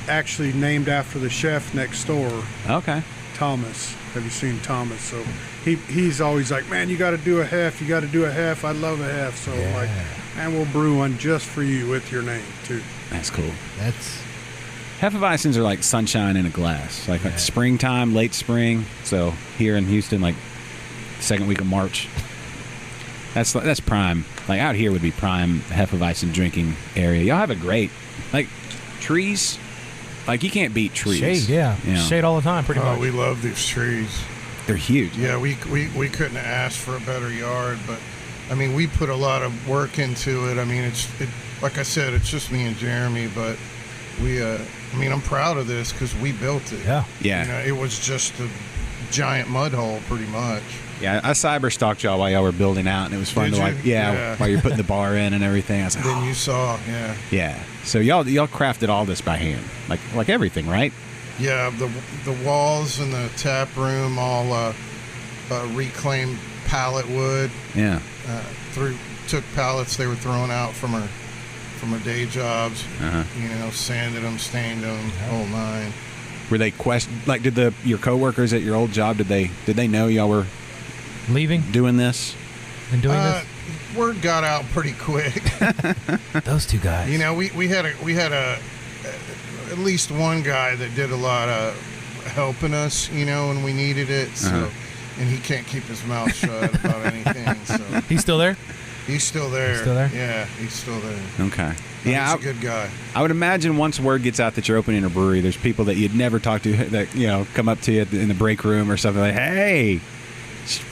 actually named after the chef next door, Okay. Thomas. Have you seen Thomas? So he's always like, man, you got to do a Hef. You got to do a Hef. I love a Hef. So I'm like, man, we'll brew one just for you with your name too. That's cool. That's Hefeweizens are like sunshine in a glass. Like springtime, late spring. So here in Houston, like second week of March. That's prime. Like out here would be prime Hefeweizen drinking area. Y'all have a great, like, trees. Like you can't beat trees. shade. Yeah. You know, Shade all the time, pretty much. We love these trees. they're huge. Yeah, we couldn't have asked for a better yard, but I mean, we put a lot of work into it. I mean, like I said, it's just me and Jeremy, but I'm proud of this because we built it. Yeah. Yeah. You know, it was just a giant mud hole, pretty much. Yeah, I cyber stalked y'all while y'all were building out, and it was fun Did to you? like, Yeah. while you're putting the bar in and everything. I was like, Then you saw, yeah. yeah. So y'all crafted all this by hand, like everything, right? Yeah, the walls and the tap room all reclaimed pallet wood. Yeah. Took pallets they were throwing out from our day jobs. Uh-huh. You know, sanded them, stained them, whole nine. Were they did your coworkers at your old job, did they know y'all were Leaving doing this? and doing Word got out pretty quick. this. Those two guys. You know, we had at least one guy that did a lot of helping us, you know, when we needed it. So, and he can't keep his mouth shut about anything. So He's still there? he's still there. He's still there? Yeah, he's still there. Okay. He's Yeah, a good guy. I would imagine once word gets out that you're opening a brewery, there's people that you'd never talk to that, you know, come up to you in the break room or something like, hey,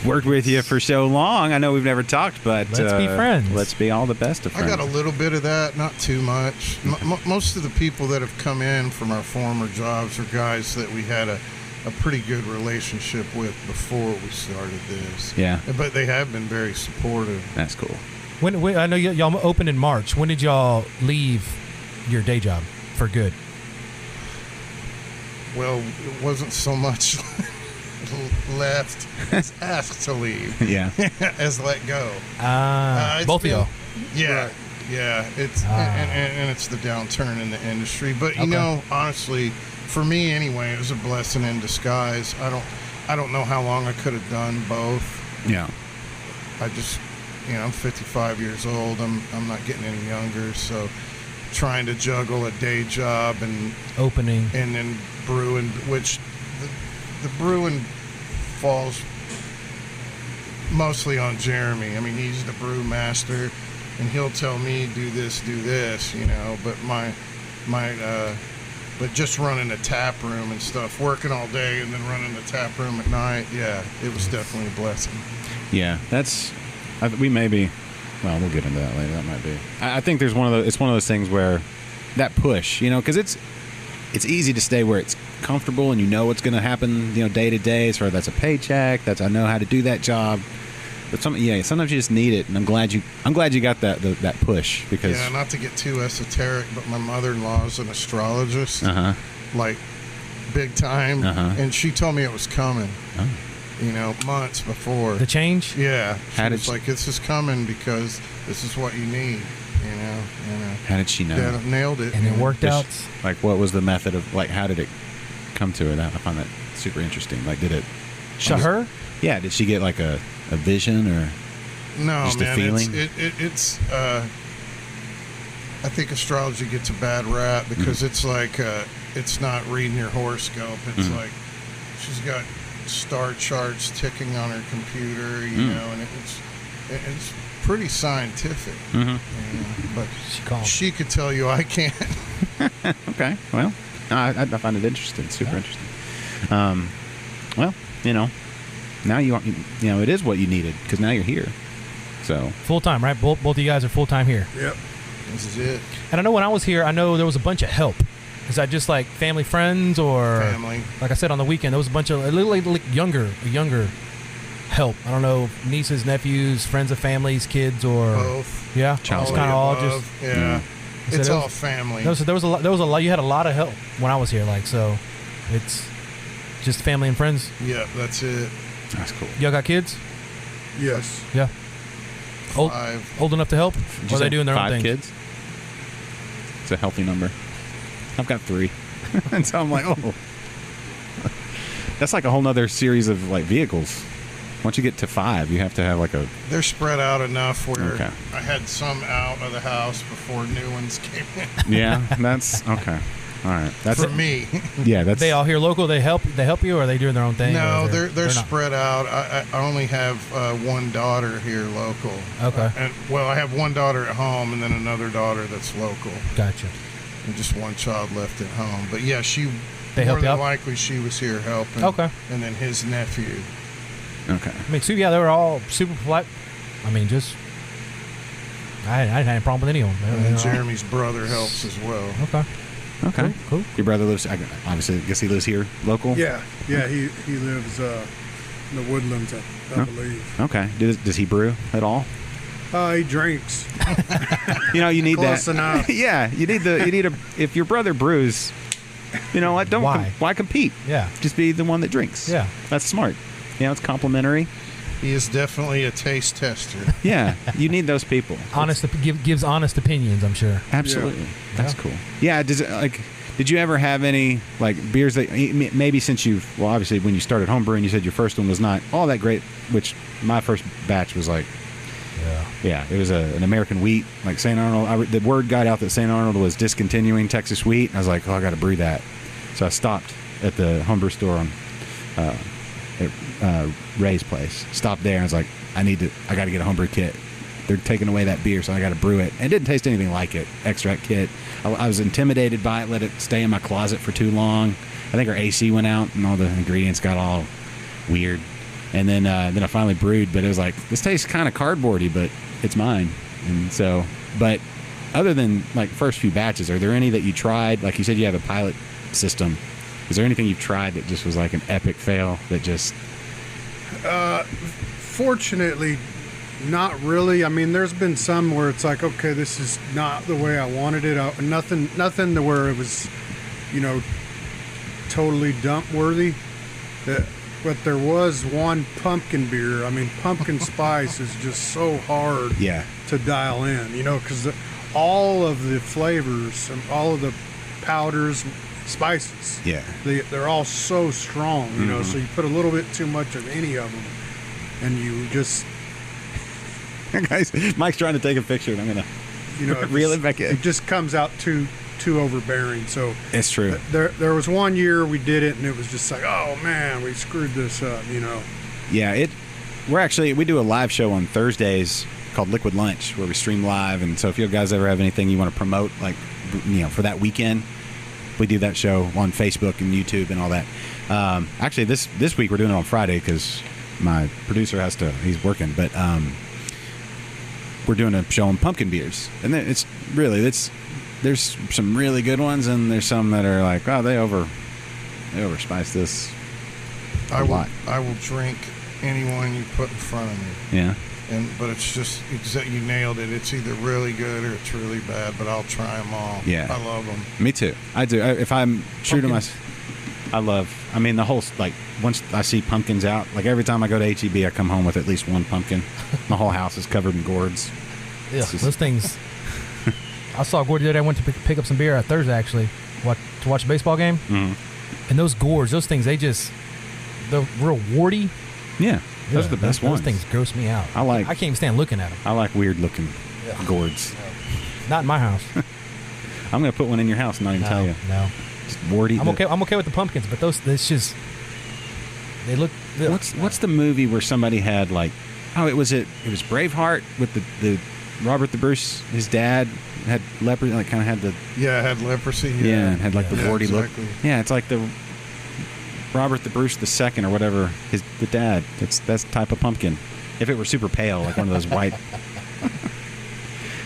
worked with you for so long. I know we've never talked, but Let's be friends. Let's be all the best of I friends. got a little bit of that, not too much. Most of the people that have come in from our former jobs are guys that we had a pretty good relationship with before we started this. Yeah. But they have been very supportive. That's cool. When I know y'all opened in March. When did y'all leave your day job for good? Well, it wasn't so much left as asked to leave Yeah. as let go. It's Both of been- y'all. Yeah, yeah. It's and it's the downturn in the industry. But you know, honestly, for me anyway, it was a blessing in disguise. I don't know how long I could have done both. Yeah. I just I'm 55 years old. I'm not getting any younger, so trying to juggle a day job and opening and then brewing, which the brewing falls mostly on Jeremy. I mean, he's the brew master, and he'll tell me do this, but but just running a tap room and stuff, working all day and then running the tap room at night, it was definitely a blessing. Yeah, we'll get into that later. That might be. I think it's one of those things where that push, because it's easy to stay where it's comfortable and you know what's going to happen, day to day. As far as that's a paycheck, I know how to do that job. But sometimes you just need it, and I'm glad you got that push because not to get too esoteric, but my mother-in-law is an astrologist, like big time, and she told me it was coming. Months before the change. Yeah, it's like this is coming because this is what you need. How did she know? Yeah, nailed it. And it worked out. Like, what was the method of how did it come to her? I find that super interesting. Like, did it? Her? Yeah. Did she get like a vision or no? Just Man, a feeling? It's. I think astrology gets a bad rap because it's like it's not reading your horoscope. It's like she's got star charts ticking on her computer, and it's pretty scientific. But she could tell you, I can't. Okay, well, I find it interesting, super interesting. Now it is what you needed because now you're here. So full time, right? Both of you guys are full time here. Yep, this is it. And I know when I was here, there was a bunch of help. Is that just like family, friends, or family? Like I said on the weekend, there was a bunch of a little younger help. I don't know, nieces, nephews, friends of families, kids, or both. Yeah, child kind of all just. Yeah, it's all family. There was a lot. You had a lot of help when I was here. So it's just family and friends. Yeah, that's it. That's cool. Y'all got kids? Yes. Yeah. 5. Old enough to help? Or are they doing their own 5 thing? kids? It's a healthy number. I've got 3. And so I'm like, oh. That's like a whole nother series of like vehicles. Once you get to 5, you have to have like a... They're spread out enough where Okay. I had some out of the house before new ones came in. Yeah, that's... Okay. All right. That's For me. Yeah, that's... They all here local? They help you, or are they doing their own thing? No, they're not? spread out. I only have one daughter here local. Okay. I have one daughter at home and then another daughter that's local. Gotcha. And just one child left at home. But yeah, They help more you out? than likely she was here helping. Okay. And then his nephew. Okay. I mean, so yeah, they were all super polite. I mean, just... I didn't have any problem with any of them. And then Jeremy's brother helps as well. Okay. Okay. Cool. Your brother lives... Obviously, I guess he lives here, local? Yeah. He lives in the Woodlands, I believe. Okay. Does he brew at all? He drinks. You need Close that. enough. Yeah, you need if your brother brews, you know what? Why compete? Yeah. Just be the one that drinks. Yeah. That's smart. It's complimentary. He is definitely a taste tester. Yeah, you need those people. Gives honest opinions, I'm sure. Absolutely. That's cool. Yeah, did you ever have any beers that maybe since obviously when you started homebrewing, you said your first one was not all that great, which my first batch was like, yeah, it was an American wheat, like St. Arnold. The word got out that St. Arnold was discontinuing Texas wheat, and I was like, I got to brew that. So I stopped at the homebrew store on Ray's place. Stopped there, and I was like, I got to get a homebrew kit. They're taking away that beer, so I got to brew it. And it didn't taste anything like it. Extract kit. I was intimidated by it. Let it stay in my closet for too long. I think our AC went out, and all the ingredients got all weird. And then I finally brewed, but it was like, this tastes kind of cardboardy, but it's mine. And so, but other than first few batches, are there any that you tried? Like you said, you have a pilot system. Is there anything you've tried that just was like an epic fail that just... Fortunately, not really. I mean, there's been some where it's like, okay, this is not the way I wanted it. Nothing to where it was, totally dump worthy. But there was one pumpkin beer. I mean, pumpkin spice is just so hard to dial in, because all of the flavors and all of the powders, spices, they're all so strong, so you put a little bit too much of any of them, and you just Guys, Mike's trying to take a picture, and I'm gonna reel it back in. It just comes out too overbearing. So It's true. There was one year we did it, and it was just like, oh man, we screwed this up. Yeah, we do a live show on Thursdays called Liquid Lunch, where we stream live. And so if you guys ever have anything you want to promote, like for that weekend, we do that show on Facebook and YouTube and all that. Actually, this week we're doing it on Friday because my producer he's working, but we're doing a show on pumpkin beers, and there's some really good ones, and there's some that are like, oh, they overspice this a lot. I will drink anyone you put in front of me. Yeah. But it's just you nailed it. It's either really good or it's really bad, but I'll try them all. Yeah. I love them. Me too. I do. If I'm true to myself, the whole, like, once I see pumpkins out, like every time I go to HEB, I come home with at least one pumpkin. My whole house is covered in gourds. Yeah, those things. I saw a gourd the other day. I went to pick up some beer on Thursday, actually, to watch a baseball game. Mm-hmm. And those gourds, those things, they're real warty. Yeah. Those are the best ones. Those things gross me out. I can't even stand looking at them. I like weird looking gourds. Not in my house. I'm going to put one in your house and not even tell you. No. Just warty. I'm okay with the pumpkins, but it's just, they look. What's the movie where somebody had it was Braveheart with the Robert the Bruce, his dad had leprosy, like kind of had the. Yeah, had leprosy. Yeah, and had the warty exactly. look. Yeah, it's like the Robert the Bruce II or whatever, the dad. That's the type of pumpkin. If it were super pale, like one of those white.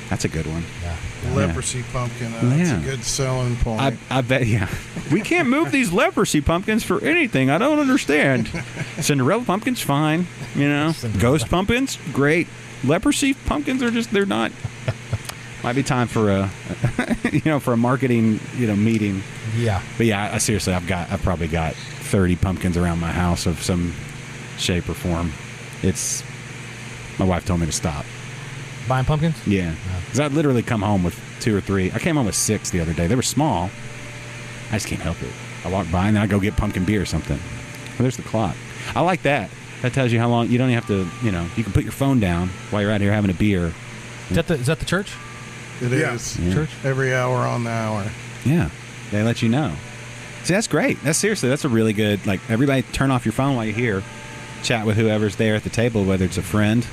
That's a good one. Yeah. Leprosy pumpkin. That's a good selling point. I bet, yeah. We can't move these leprosy pumpkins for anything. I don't understand. Cinderella pumpkins, fine. Ghost pumpkins, great. Leprosy pumpkins are they're not. Might be time for a marketing, meeting. Yeah. But yeah, seriously, I've probably got 30 pumpkins around my house of some shape or form. My wife told me to stop. Buying pumpkins? Yeah. Because I'd literally come home with 2 or 3. I came home with 6 the other day. They were small. I just can't help it. I walk by and then I go get pumpkin beer or something. Well, there's the clock. I like that. That tells you how long. You don't even have to, you can put your phone down while you're out here having a beer. Is that the church? It is. Yeah. Church? Every hour on the hour. Yeah. They let you know. See, that's great. That's a really good, everybody turn off your phone while you're here. Chat with whoever's there at the table, whether it's a friend,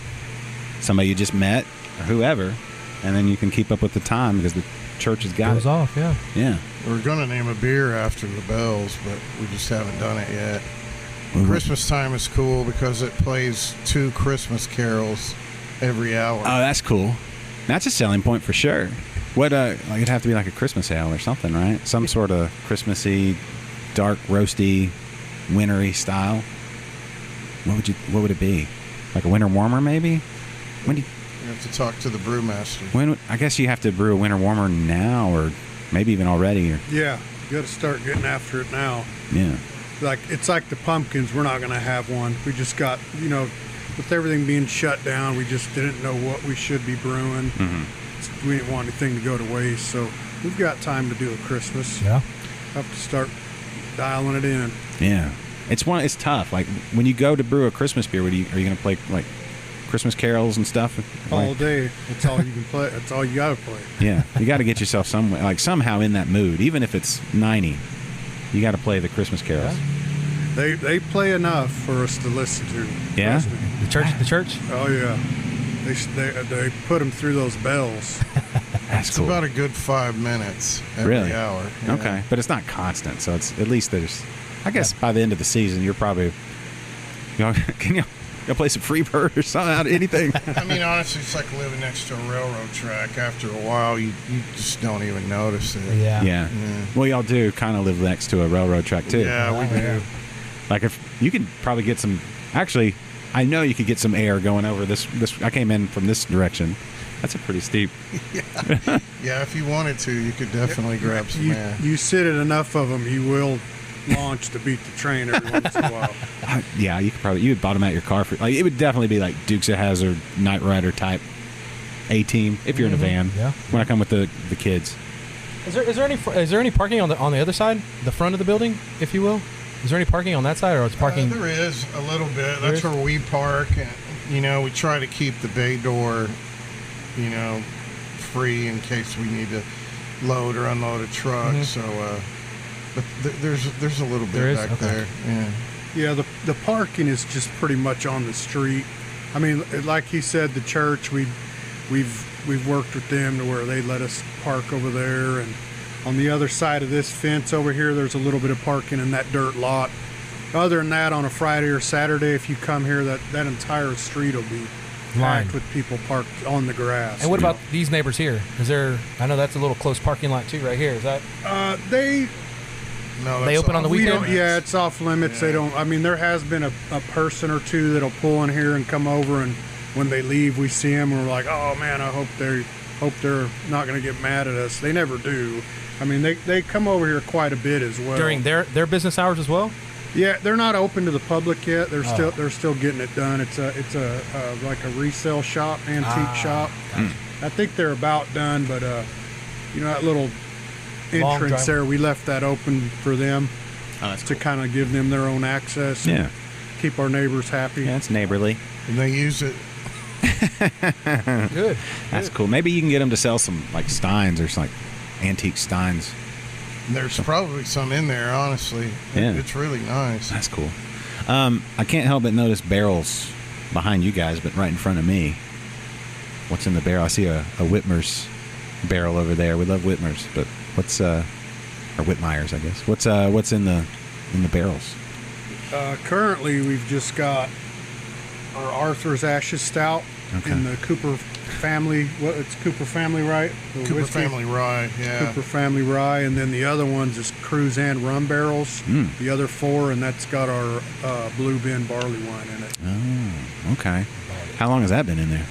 somebody you just met, or whoever, and then you can keep up with the time because the church has got Goes it. off, yeah. Yeah. We're going to name a beer after the bells, but we just haven't done it yet. Christmas time is cool because it plays 2 Christmas carols every hour. Oh, that's cool. That's a selling point for sure. What it'd have to be like a Christmas ale or something, right? Some sort of Christmassy, dark, roasty, wintry style. What would it be? Like a winter warmer, maybe? When do you have to talk to the brewmaster. I guess you have to brew a winter warmer now, or maybe even already. Or Yeah, you got to start getting after it now. Yeah. It's like the pumpkins. We're not going to have one. We just got, with everything being shut down, we just didn't know what we should be brewing. Mm-hmm. We didn't want anything to go to waste, so we've got time to do a Christmas. Yeah. Have to start dialing it in. Yeah. It's tough. Like when you go to brew a Christmas beer, are you going to play like Christmas carols and stuff? All day. That's all you can play. That's all you got to play. Yeah. You got to get yourself somehow in that mood, even if it's 90. You got to play the Christmas carols. Yeah. They play enough for us to listen to. Yeah. The church. Oh yeah. They put them through those bells. That's It's cool. about a good 5 minutes every hour. Yeah. Okay, but it's not constant, so it's at least there's. I guess by the end of the season, you're probably. Can you go play some Freebird or something? Anything? I mean, honestly, it's like living next to a railroad track. After a while, you just don't even notice it. Yeah. Yeah. Well, y'all do kind of live next to a railroad track too. Yeah, we do. Like if you could probably get some. Actually, I know you could get some air going over this. I came in from this direction. That's a pretty steep. Yeah, if you wanted to, you could definitely grab some air. You sit in enough of them, you will launch to beat the train every once in a while. Yeah, you would bottom out your car for it would definitely be like Dukes of Hazzard, Knight Rider type A-team if you're in a van. Yeah. When I come with the kids. Is there any parking on the other side, the front of the building, if you will? Is there any parking on that side, or it's parking? There is a little bit. That's where we park. And we try to keep the bay door, free in case we need to load or unload a truck. So, but there's a little bit back there. Yeah. Yeah, the parking is just pretty much on the street. I mean, like he said, the church, we've worked with them to where they let us park over there, and on the other side of this fence over here, there's a little bit of parking in that dirt lot. Other than that, on a Friday or Saturday, if you come here, that entire street will be packed with people parked on the grass. And what about these neighbors here? Is there? I know that's a little close parking lot too, right here. Is that? No, they open on the weekend? Yeah, it's off limits. Yeah. They don't. I mean, there has been a person or two that'll pull in here and come over, and when they leave, we see them, and we're like, oh man, I hope they're not going to get mad at us. They never do. I mean, they come over here quite a bit as well. During their business hours as well? Yeah, they're not open to the public yet. They're still getting it done. It's a like a resale shop, antique shop. Gotcha. I think they're about done, but that little entrance there, we left that open for them to kind of give them their own access. Yeah, keep our neighbors happy. Yeah, it's neighborly, and they use it. Good. That's cool. Maybe you can get them to sell some like steins or some like antique steins. There's probably some in there, honestly. Yeah. It's really nice. That's cool. I can't help but notice barrels behind you guys, but right in front of me. What's in the barrel? I see a Whitmer's barrel over there. We love Whitmer's, but what's or Whitmeyer's, I guess. What's in the barrels? Currently, we've just got our Arthur's Ashes Stout in the Cooper family. It's Cooper family, right? Cooper family rye, yeah. Cooper family rye, and then the other ones is Cruise and rum barrels. The other 4, and that's got our Blue Bin barley wine in it. Oh, okay. How long has that been in there?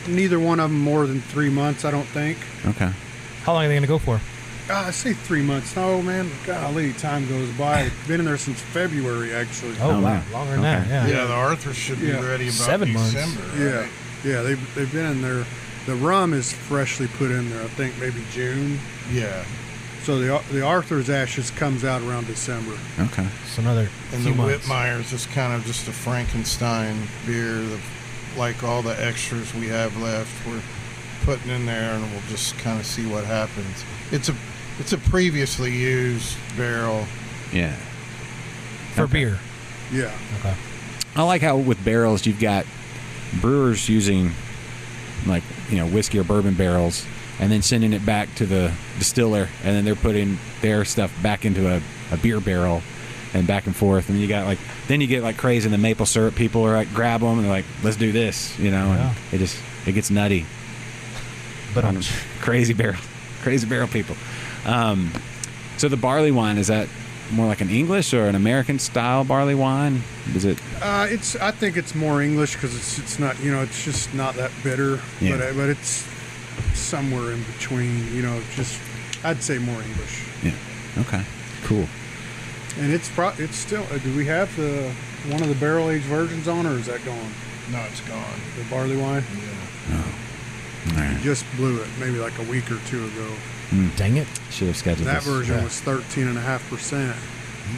Neither one of them more than 3 months, I don't think. Okay. How long are they going to go for? I say 3 months. No, man, golly, time goes by. It's been in there since February, actually. Oh, wow. Wow. Longer than that, yeah. Yeah, the Arthur should be ready about 7 months. December. Right? Yeah, they've been in there. The rum is freshly put in there, I think maybe June. Yeah. So the Arthur's Ashes comes out around December. Okay. So another And few the months. Whitmeyer's is kind of just a Frankenstein beer. Like all the extras we have left, we're putting in there, and we'll just kind of see what happens. It's a previously used barrel. Yeah. For beer. Yeah. Okay. I like how with barrels you've got brewers using like whiskey or bourbon barrels and then sending it back to the distiller, and then they're putting their stuff back into a beer barrel and back and forth, and you get like crazy in the maple syrup. People are like grab them and they're like, let's do this, and it gets nutty. But crazy barrel people. So the barley wine, is that more like an English or an American style barley wine? Is it? I think it's more English because it's not it's just not that bitter, but it's somewhere in between. Just I'd say more English. Yeah. Okay. Cool. And it's still. Do we have one of the barrel aged versions on, or is that gone? No, it's gone. The barley wine. Yeah. Oh. All right. We just blew it maybe like a week or 2 ago. Dang it. Should have scheduled That this. version was 13.5%.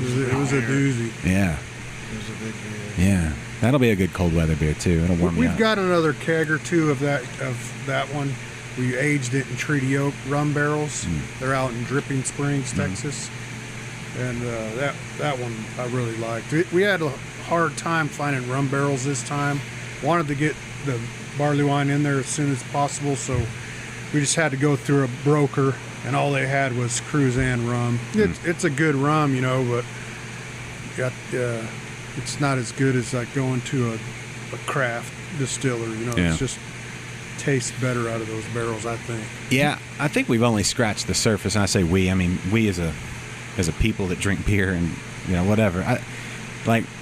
It was a doozy. Yeah. It was a big beer. Yeah. That'll be a good cold weather beer too. It'll warm you up. We've got another keg or 2 of that one. We aged it in Treaty Oak rum barrels. They're out in Dripping Springs, Texas. And that one I really liked. We had a hard time finding rum barrels this time. Wanted to get the barley wine in there as soon as possible, so we just had to go through a broker, and all they had was Cruise and rum. It's a good rum, but it's not as good as like going to a craft distiller. It's just tastes better out of those barrels, I think. Yeah, I think we've only scratched the surface. And I say we, I mean we as a people that drink beer and whatever.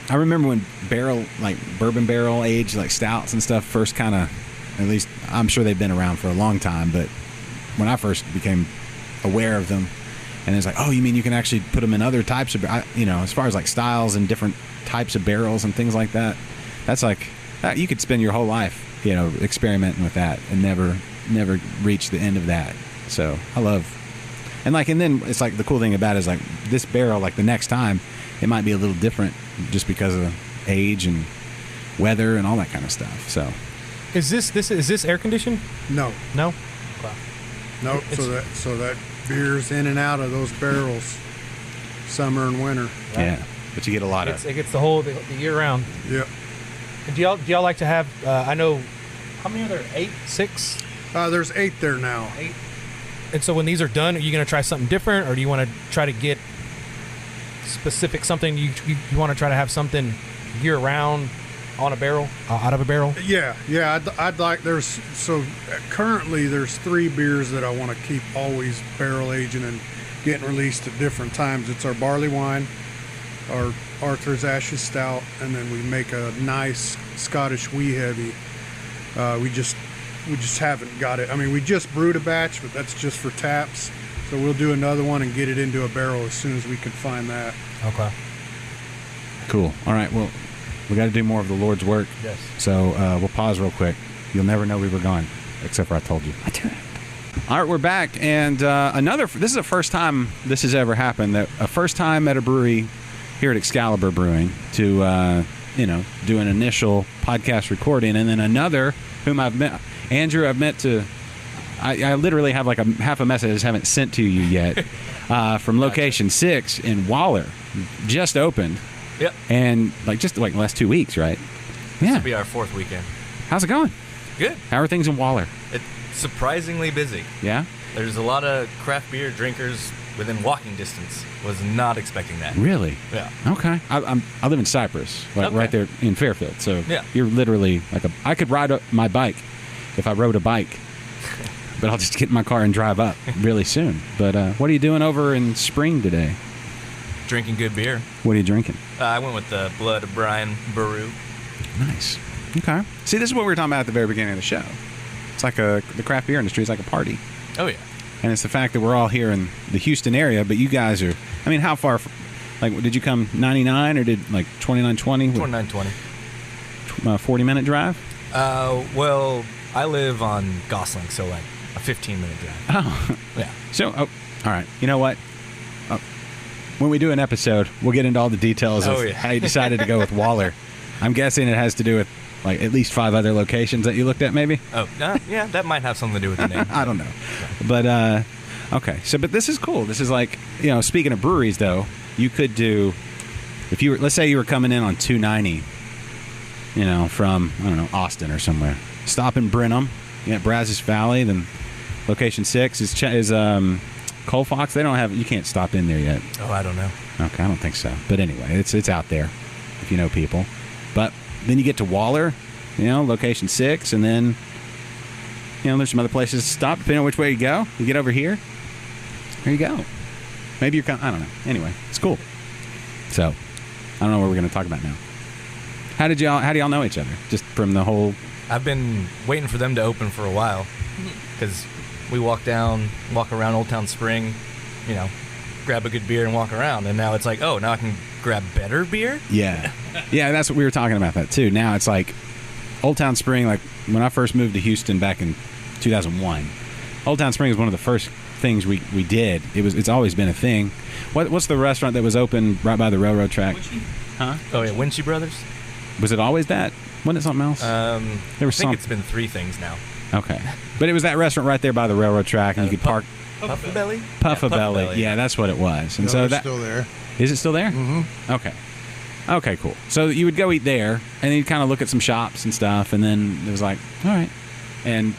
I remember when bourbon barrel aged like stouts and stuff first kind of, at least I'm sure they've been around for a long time, but when I first became aware of them, and it's like, oh, you mean you can actually put them in other types of, as far as like styles and different types of barrels and things like that. That's like you could spend your whole life, experimenting with that and never reach the end of that. So I love, and then it's like the cool thing about it is like this barrel, like the next time it might be a little different just because of age and weather and all that kind of stuff. So Is this air conditioned? No, No. no. So that beer's in and out of those barrels, summer and winter. yeah, but you get a lot of. It gets the year round. Yep. And do y'all like to have? I know. How many are there? 8, 6, There's 8 there now. 8. And so when these are done, are you going to try something different, or do you want to try to get specific something? You want to try to have something year round on a barrel, out of a barrel? Yeah. I'd like. Currently there's 3 beers that I want to keep always barrel aging and getting released at different times. It's our Barley Wine, our Arthur's Ashes Stout, and then we make a nice Scottish Wee Heavy. We just haven't got it. I mean, we just brewed a batch, but that's just for taps. So we'll do another one and get it into a barrel as soon as we can find that. Okay. Cool. All right. Well, we got to do more of the Lord's work. Yes. So we'll pause real quick. You'll never know we were gone, except for I told you. I do it. All right, we're back, and this is the first time this has ever happened. A first time at a brewery here at Excalibur Brewing to do an initial podcast recording, and then another whom I've met, Andrew. I've met to. I literally have like half a message I just haven't sent to you yet from Location 6 in Waller, just opened. Yep. And just the last 2 weeks, right? This will be our 4th weekend. How's it going? Good. How are things in Waller? It's surprisingly busy. Yeah? There's a lot of craft beer drinkers within walking distance. Was not expecting that. Really? Yeah. Okay. I live in Cypress, Okay. right there in Fairfield. So Yeah. you're literally I could ride my bike if I rode a bike, but I'll just get in my car and drive up really soon. But what are you doing over in Spring today? Drinking good beer. What are you drinking? I went with the Blood of Brian Brew. Nice. Okay. See, this is what we were talking about at the very beginning of the show. It's like the craft beer industry is like a party. Oh, yeah. And it's the fact that we're all here in the Houston area, but you guys are, how far, did you come 99 or did 2920? 2920. 40-minute drive? Well, I live on Gosling, so a 15-minute drive. Oh. Yeah. So, all right. You know what? When we do an episode, we'll get into all the details of how you decided to go with Waller. I'm guessing it has to do with at least 5 other locations that you looked at, maybe? Oh, yeah, that might have something to do with the name. I don't know. But, okay. So, but this is cool. This is speaking of breweries, though, you could do, let's say you were coming in on 290, from, I don't know, Austin or somewhere. Stop in Brenham, Brazos Valley, then Location 6 is Colfox. They don't have, you can't stop in there yet. Oh, I don't know. Okay, I don't think so. But anyway, it's out there if you know people. But then you get to Waller, Location 6, and then, there's some other places to stop depending on which way you go. You get over here, there you go. Maybe you're I don't know. Anyway, it's cool. So, I don't know what we're going to talk about now. How do y'all know each other? Just from the whole... I've been waiting for them to open for a while because we walk around Old Town Spring, grab a good beer and walk around. And now it's like, oh, now I can grab better beer? Yeah. Yeah, that's what we were talking about that too. Now it's like Old Town Spring, when I first moved to Houston back in 2001, Old Town Spring is one of the first things we did. It's always been a thing. What's the restaurant that was open right by the railroad track? Huh? Oh, yeah, Winchie Brothers? Was it always that? Wasn't it something else? I think it's been 3 things now. Okay. But it was that restaurant right there by the railroad track, and you could park... Puff-A-Belly? Puff-A-Belly. Yeah, that's what it was. And It's still there. Is it still there? Mm-hmm. Okay. Okay, cool. So you would go eat there, and then you'd kind of look at some shops and stuff, and then it was like, all right. And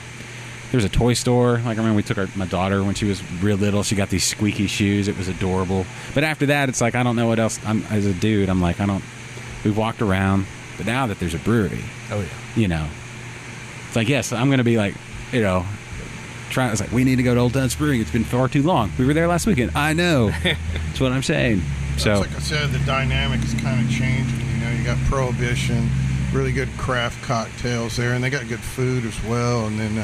there was a toy store. I remember we took my daughter when she was real little. She got these squeaky shoes. It was adorable. But after that, it's like, I don't know what else. As a dude, I'm like, we've walked around. But now that there's a brewery, oh yeah, it's like, yes, I'm going to be trying. It's like, we need to go to Old Town Spring. It's been far too long. We were there last weekend. I know. That's what I'm saying. So, like I said, the dynamic is kind of changing. You got Prohibition, really good craft cocktails there, and they got good food as well. And then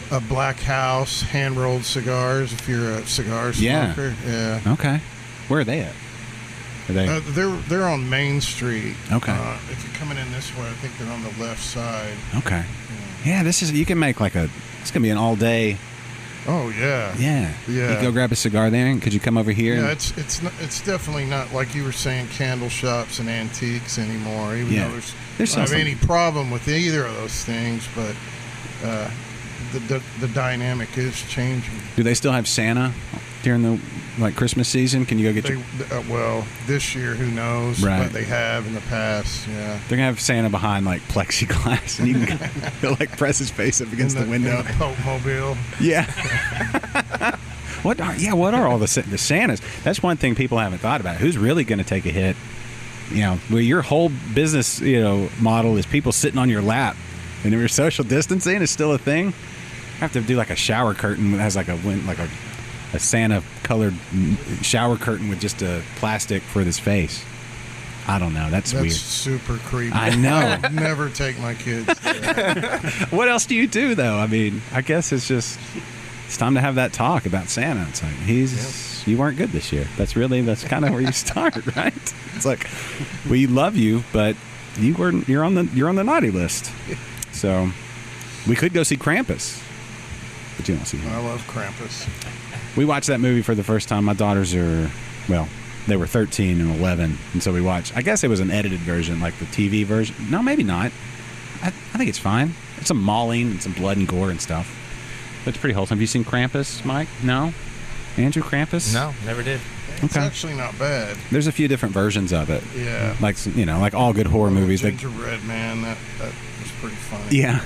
a Black House, hand-rolled cigars if you're a cigar smoker. Yeah. Okay. Where are they at? Are they? They're on Main Street. Okay. If you're coming in this way, I think they're on the left side. Okay. Yeah, you can make it's going to be an all-day Oh yeah. Yeah. Yeah. You go grab a cigar there, and could you come over here? Yeah, it's definitely not like you were saying candle shops and antiques anymore. Even Yeah. though There's I don't have some- any problem with either of those things, but the dynamic is changing. Do they still have Santa during the Christmas season? Can you go get your... Well, this year, who knows? Right. But they have in the past. Yeah. They're gonna have Santa behind plexiglass, and you can he'll press his face up against the window. In the Pope Mobile. Yeah. What are all the Santas? That's one thing people haven't thought about. Who's really going to take a hit? Where your whole business, model is people sitting on your lap, and your social distancing is still a thing. I have to do a shower curtain that has a Santa colored shower curtain with just a plastic for his face. I don't know. That's weird. Super creepy. I know. I would never take my kids to that. What else do you do, though? I mean, I guess it's time to have that talk about Santa. It's like you weren't good this year. That's kind of where you start, right? It's like, we love you, but you're on the naughty list. So we could go see Krampus, but you don't see him. I love Krampus. We watched that movie for the first time. My daughters they were 13 and 11, and so we watched. I guess it was an edited version, like the TV version. No, maybe not. I think it's fine. It's some mauling and some blood and gore and stuff. But it's pretty wholesome. Have you seen Krampus, Mike? No? Andrew, Krampus? No, never did. It's Okay. actually not bad. There's a few different versions of it. Yeah. Like all good horror movies. Gingerbread Man, that was pretty funny. Yeah.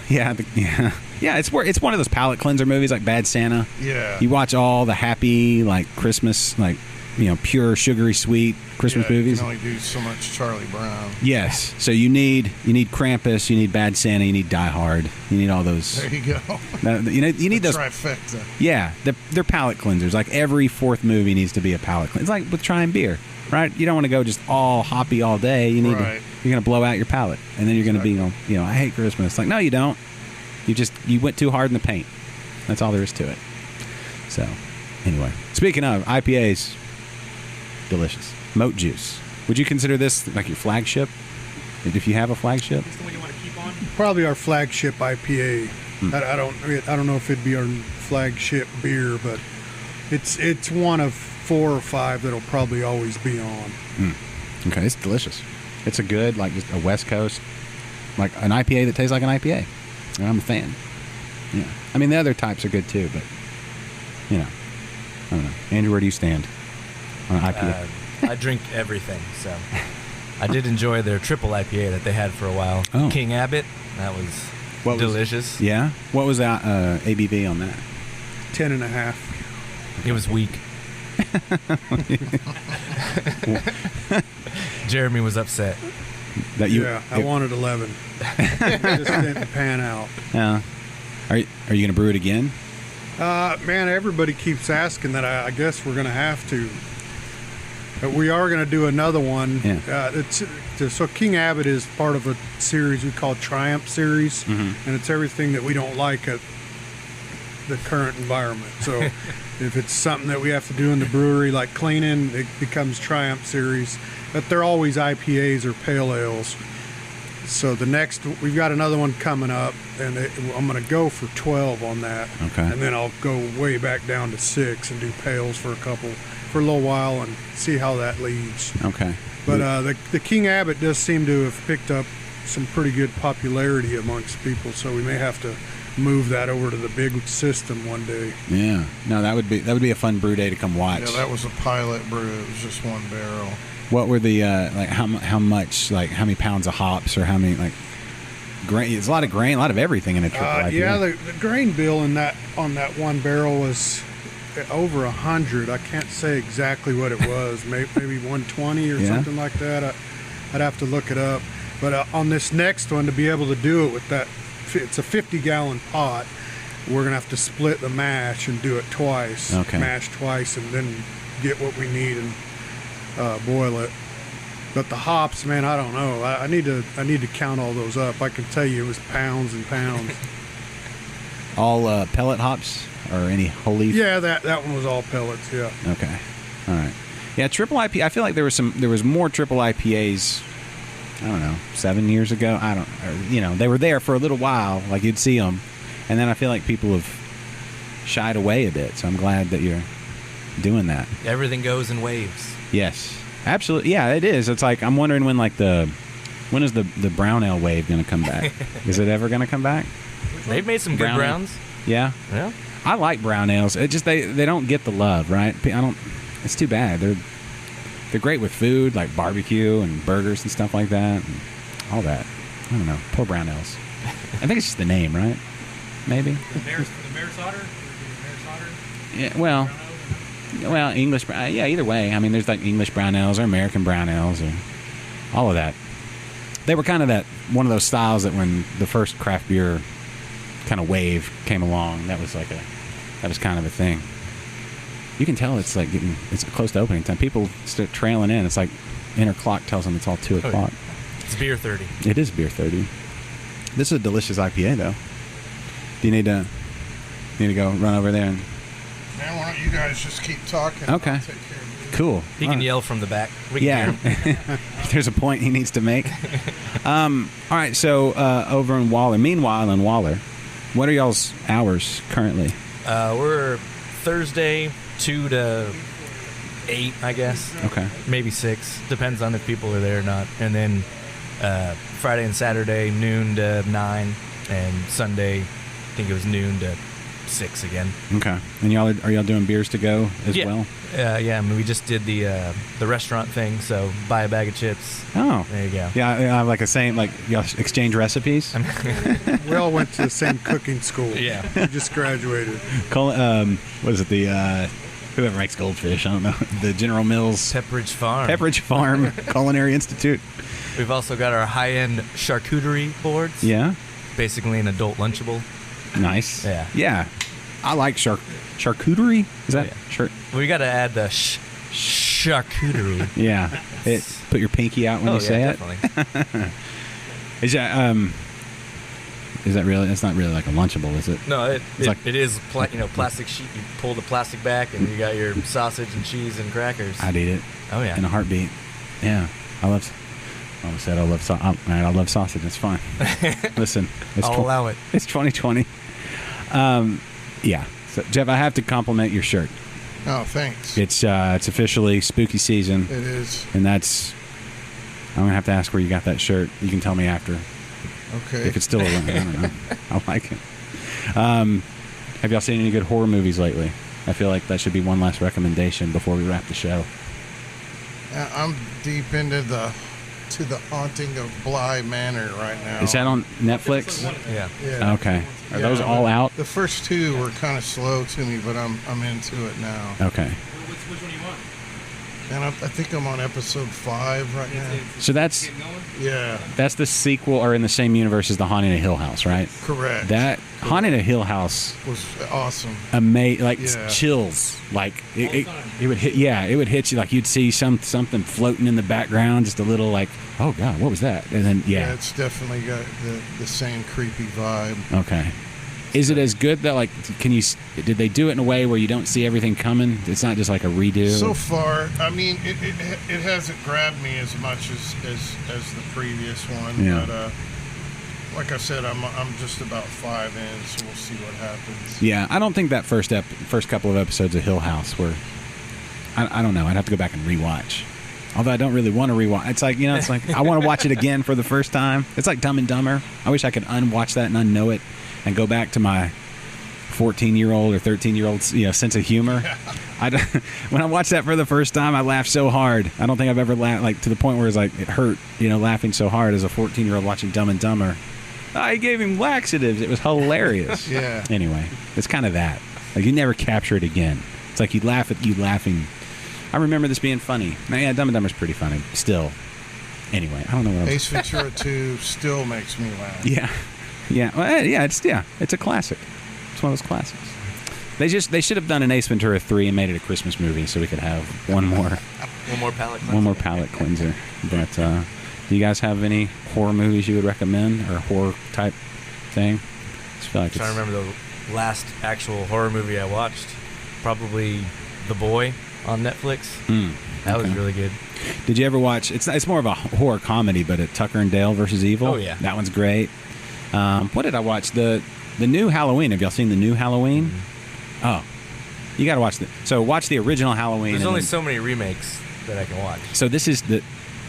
It's one of those palate cleanser movies like Bad Santa. Yeah. You watch all the happy, Christmas, pure, sugary, sweet Christmas movies. You can only do so much Charlie Brown. Yes. So you need Krampus, you need Bad Santa, you need Die Hard, you need all those. There you go. You need those. Trifecta. Yeah, they're palate cleansers. Like every fourth movie needs to be a palate cleanser. It's like with trying beer, right? You don't want to go just all hoppy all day. You need Right. you're going to blow out your palate, and then you're going to be, I hate Christmas. Like, no, you don't. You went too hard in the paint. That's all there is to it. So, anyway, speaking of IPAs, delicious. Moat juice. Would you consider this like your flagship? If you have a flagship? Is the one you want to keep on? Probably our flagship IPA. I don't know if it'd be our flagship beer, but it's one of 4 or 5 that'll probably always be on. Okay, it's delicious. It's a good, just a West Coast, like an IPA that tastes like an IPA. And I'm a fan. Yeah. I mean, the other types are good too, but, I don't know. Andrew, where do you stand on IPA? I drink everything, so I did enjoy their triple IPA that they had for a while. Oh. King Abbott, that was delicious. Yeah? What was that ABV on that? 10.5. It was weak. Jeremy was upset. That I wanted 11. It just didn't pan out. Yeah. Are you going to brew it again? Man, everybody keeps asking that. I guess we're going to have to. But we are going to do another one. Yeah. So King Abbott is part of a series we call Triumph Series, Mm-hmm. and it's everything that we don't like at the current environment. So if it's something that we have to do in the brewery, like cleaning, it becomes Triumph Series. But they're always IPAs or pale ales. So we've got another one coming up, and I'm going to go for 12 on that. Okay. And then I'll go way back down to 6 and do pales for a little while and see how that leads. Okay. But the King Abbott does seem to have picked up some pretty good popularity amongst people, so we may have to move that over to the big system one day. Yeah. No, that would be a fun brew day to come watch. Yeah, that was a pilot brew. It was just one barrel. What were the how much, how many pounds of hops, or how many grain? It's a lot of grain, a lot of everything in a triple IPA. Yeah, the grain bill on that one barrel was over 100. I can't say exactly what it was. maybe 120 or something like that. I'd have to look it up. But on this next one, to be able to do it with that, it's a 50-gallon pot. We're gonna have to split the mash and do it twice. Okay. Mash twice and then get what we need and boil it. But the hops, man, I don't know. I need to count all those up. I can tell you it was pounds and pounds. All pellet hops or any whole leaf? Yeah, that one was all pellets. Yeah. Okay. All right. Yeah, triple IPA. I feel like there was more triple IPAs. I don't know, 7 years ago. They were there for a little while. Like you'd see them, and then I feel like people have shied away a bit. So I'm glad that you're doing that. Everything goes in waves. Yes, absolutely. Yeah, it is. It's like I'm wondering when is the brown ale wave going to come back? Is it ever going to come back? They've made some good Brown ale? browns. Yeah. Yeah. I like brown ales. It just they don't get the love, right? It's too bad. They're great with food like barbecue and burgers and stuff like that, and all that. I don't know. Poor brown ales. I think it's just the name, right? Maybe. The Mare's Otter? Yeah. Well, English. Yeah. Either way. I mean, there's like English brown ales or American brown ales or all of that. They were kind of one of those styles that when the first craft beer kind of wave came along, that was kind of a thing. You can tell it's close to opening time. People start trailing in. It's like inner clock tells them it's all 2 o'clock. It's beer 30. It is beer 30. This is a delicious IPA though. Do you need to go run over there and? Man, why don't you guys just keep talking? Okay. I'll take care of it. Cool. He All can right. yell from the back. We can Yeah. hear him. There's a point he needs to make. All right, so over in Waller. Meanwhile, in Waller, what are y'all's hours currently? We're Thursday 2 to 8, I guess. Okay. Maybe 6. Depends on if people are there or not. And then Friday and Saturday, noon to 9. And Sunday, I think it was noon to 6 again. Okay. And are y'all doing beers to go as well? Yeah, I mean, we just did the restaurant thing, so buy a bag of chips. Oh. There you go. Yeah, like a same, like y'all exchange recipes? We all went to the same cooking school. Yeah. We just graduated. What is it, whoever makes goldfish, I don't know, the General Mills Pepperidge Farm Culinary Institute. We've also got our high-end charcuterie boards. Yeah. Basically an adult Lunchable. Nice. Yeah. Yeah. I like charcuterie. Is that We got to add the charcuterie. Yeah. Put your pinky out when you say definitely. it. Is that really? It's not really like a Lunchable, is it? No, it is plastic sheet. You pull the plastic back, and you got your sausage and cheese and crackers. I'd eat it. Oh yeah, in a heartbeat. Yeah, I love sausage. It's fine. Listen, I'll allow it. It's 2020. Yeah. So Jeff, I have to compliment your shirt. Oh, thanks. It's officially spooky season. It is. And I'm gonna have to ask where you got that shirt. You can tell me after. Okay. If it's still around, I don't know. I like it. Have y'all seen any good horror movies lately? I feel like that should be one last recommendation before we wrap the show. I'm deep into the haunting of Bly Manor right now. Is that on Netflix? Yeah. Yeah. Okay. Are those all out? The first 2 were kind of slow to me, but I'm into it now. Okay. Which one do you want? And I think I'm on episode 5 right now. So that's Yeah. the sequel, or in the same universe as the Haunting of Hill House, right? Correct. That Haunting of Hill House, was awesome. amazing, like Yeah. chills, like it would hit. Yeah, it would hit you like you'd see something floating in the background, just a little like, oh god, what was that? And then Yeah, it's definitely got the same creepy vibe. Okay. Is it as good that did they do it in a way where you don't see everything coming? It's not just like a redo. So far, I mean, it hasn't grabbed me as much as the previous one. Yeah. But like I said, I'm just about 5 in, so we'll see what happens. Yeah, I don't think that first couple of episodes of Hill House were. I don't know. I'd have to go back and rewatch. Although I don't really want to rewatch. It's like I want to watch it again for the first time. It's like Dumb and Dumber. I wish I could unwatch that and unknow it, and go back to my 14-year-old or 13-year-old sense of humor. When I watched that for the first time, I laughed so hard. I don't think I've ever laughed to the point where it hurt. Laughing so hard as a 14-year-old watching Dumb and Dumber. I gave him laxatives. It was hilarious. Yeah. Anyway, it's kind of that. Like you never capture it again. It's like you laugh at you laughing. I remember this being funny. Now, yeah, Dumb and Dumber's pretty funny still. Anyway, I don't know what else. Ace Ventura 2 still makes me laugh. Yeah. Well, it's a classic. It's one of those classics. They should have done an Ace Ventura 3 and made it a Christmas movie so we could have one more palate cleanser. But do you guys have any horror movies you would recommend, or horror type thing? I just feel like I'm trying to remember the last actual horror movie I watched. Probably The Boy on Netflix. That was really good. Did you ever watch? It's more of a horror comedy, but Tucker and Dale versus Evil. Oh yeah, that one's great. What did I watch? The new Halloween. Have y'all seen the new Halloween? Oh, you got to watch watch the original Halloween. There's only then, so many remakes that I can watch. So this is the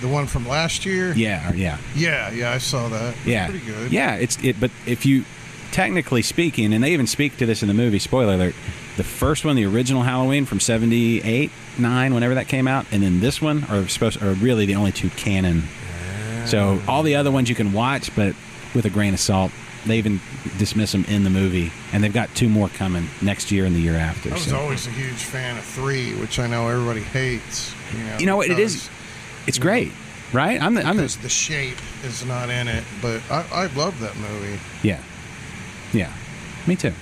one from last year. Yeah. Yeah, I saw that. Yeah, pretty good. Yeah, but if you technically speaking, and they even speak to this in the movie. Spoiler alert: the first one, the original Halloween from '78, '9, whenever that came out, and then this one are really the only two canon. So all the other ones you can watch, but with a grain of salt. They even dismiss them in the movie, and they've got 2 more coming next year and the year after. I was always a huge fan of 3, which I know everybody hates. You know what it is? It's great, right? Because the shape is not in it, but I love that movie. Yeah. Me too.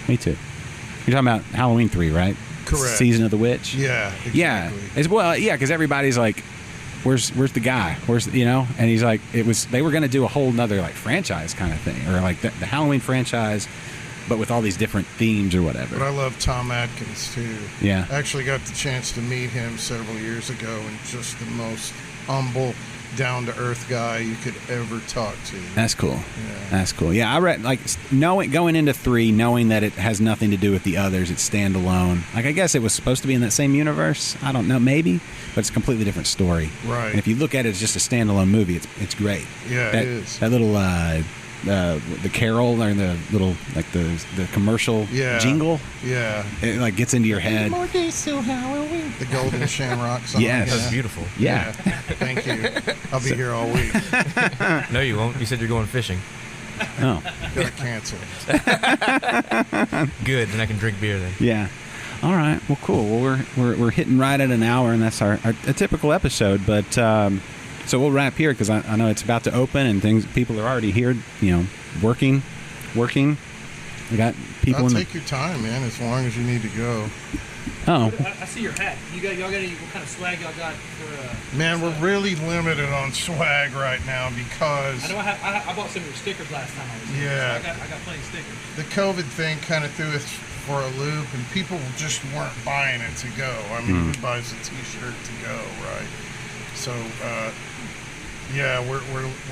You're talking about Halloween 3, right? Correct. Season of the Witch. Yeah. Exactly. Yeah, because everybody's like, Where's the guy? And he's like, they were going to do a whole nother like franchise kind of thing, or like the Halloween franchise, but with all these different themes or whatever. But I love Tom Atkins too. Yeah. I actually got the chance to meet him several years ago, and just the most humble, down-to-earth guy you could ever talk to. That's cool. Yeah. That's cool. Yeah, I read going into 3, knowing that it has nothing to do with the others, it's standalone. Like I guess it was supposed to be in that same universe. I don't know, maybe, but it's a completely different story. Right. And if you look at it as just a standalone movie, it's great. Yeah, it is. That little the carol or the little like the commercial jingle. Yeah. It like gets into your head. More days till Halloween. The Golden Shamrock song. Yes. That's beautiful. Yeah. Thank you. I'll be here all week. No, you won't. You said you're going fishing. Oh. Gotta cancel. Good, then I can drink beer then. Yeah. All right. Well, cool. Well, we're hitting right at an hour, and that's a typical episode. But so we'll wrap here because I know it's about to open and people are already here. Working. We got people. Take your time, man. As long as you need to go. Oh. I see your hat. Y'all got what kind of swag y'all got for? Man, we're really limited on swag right now because I know I bought some of your stickers last time I was here. Yeah. So I got plenty of stickers. the COVID thing kind of threw us for a loop, and people just weren't buying it to go. I mean, who buys a T-shirt to go, right? So, yeah, we're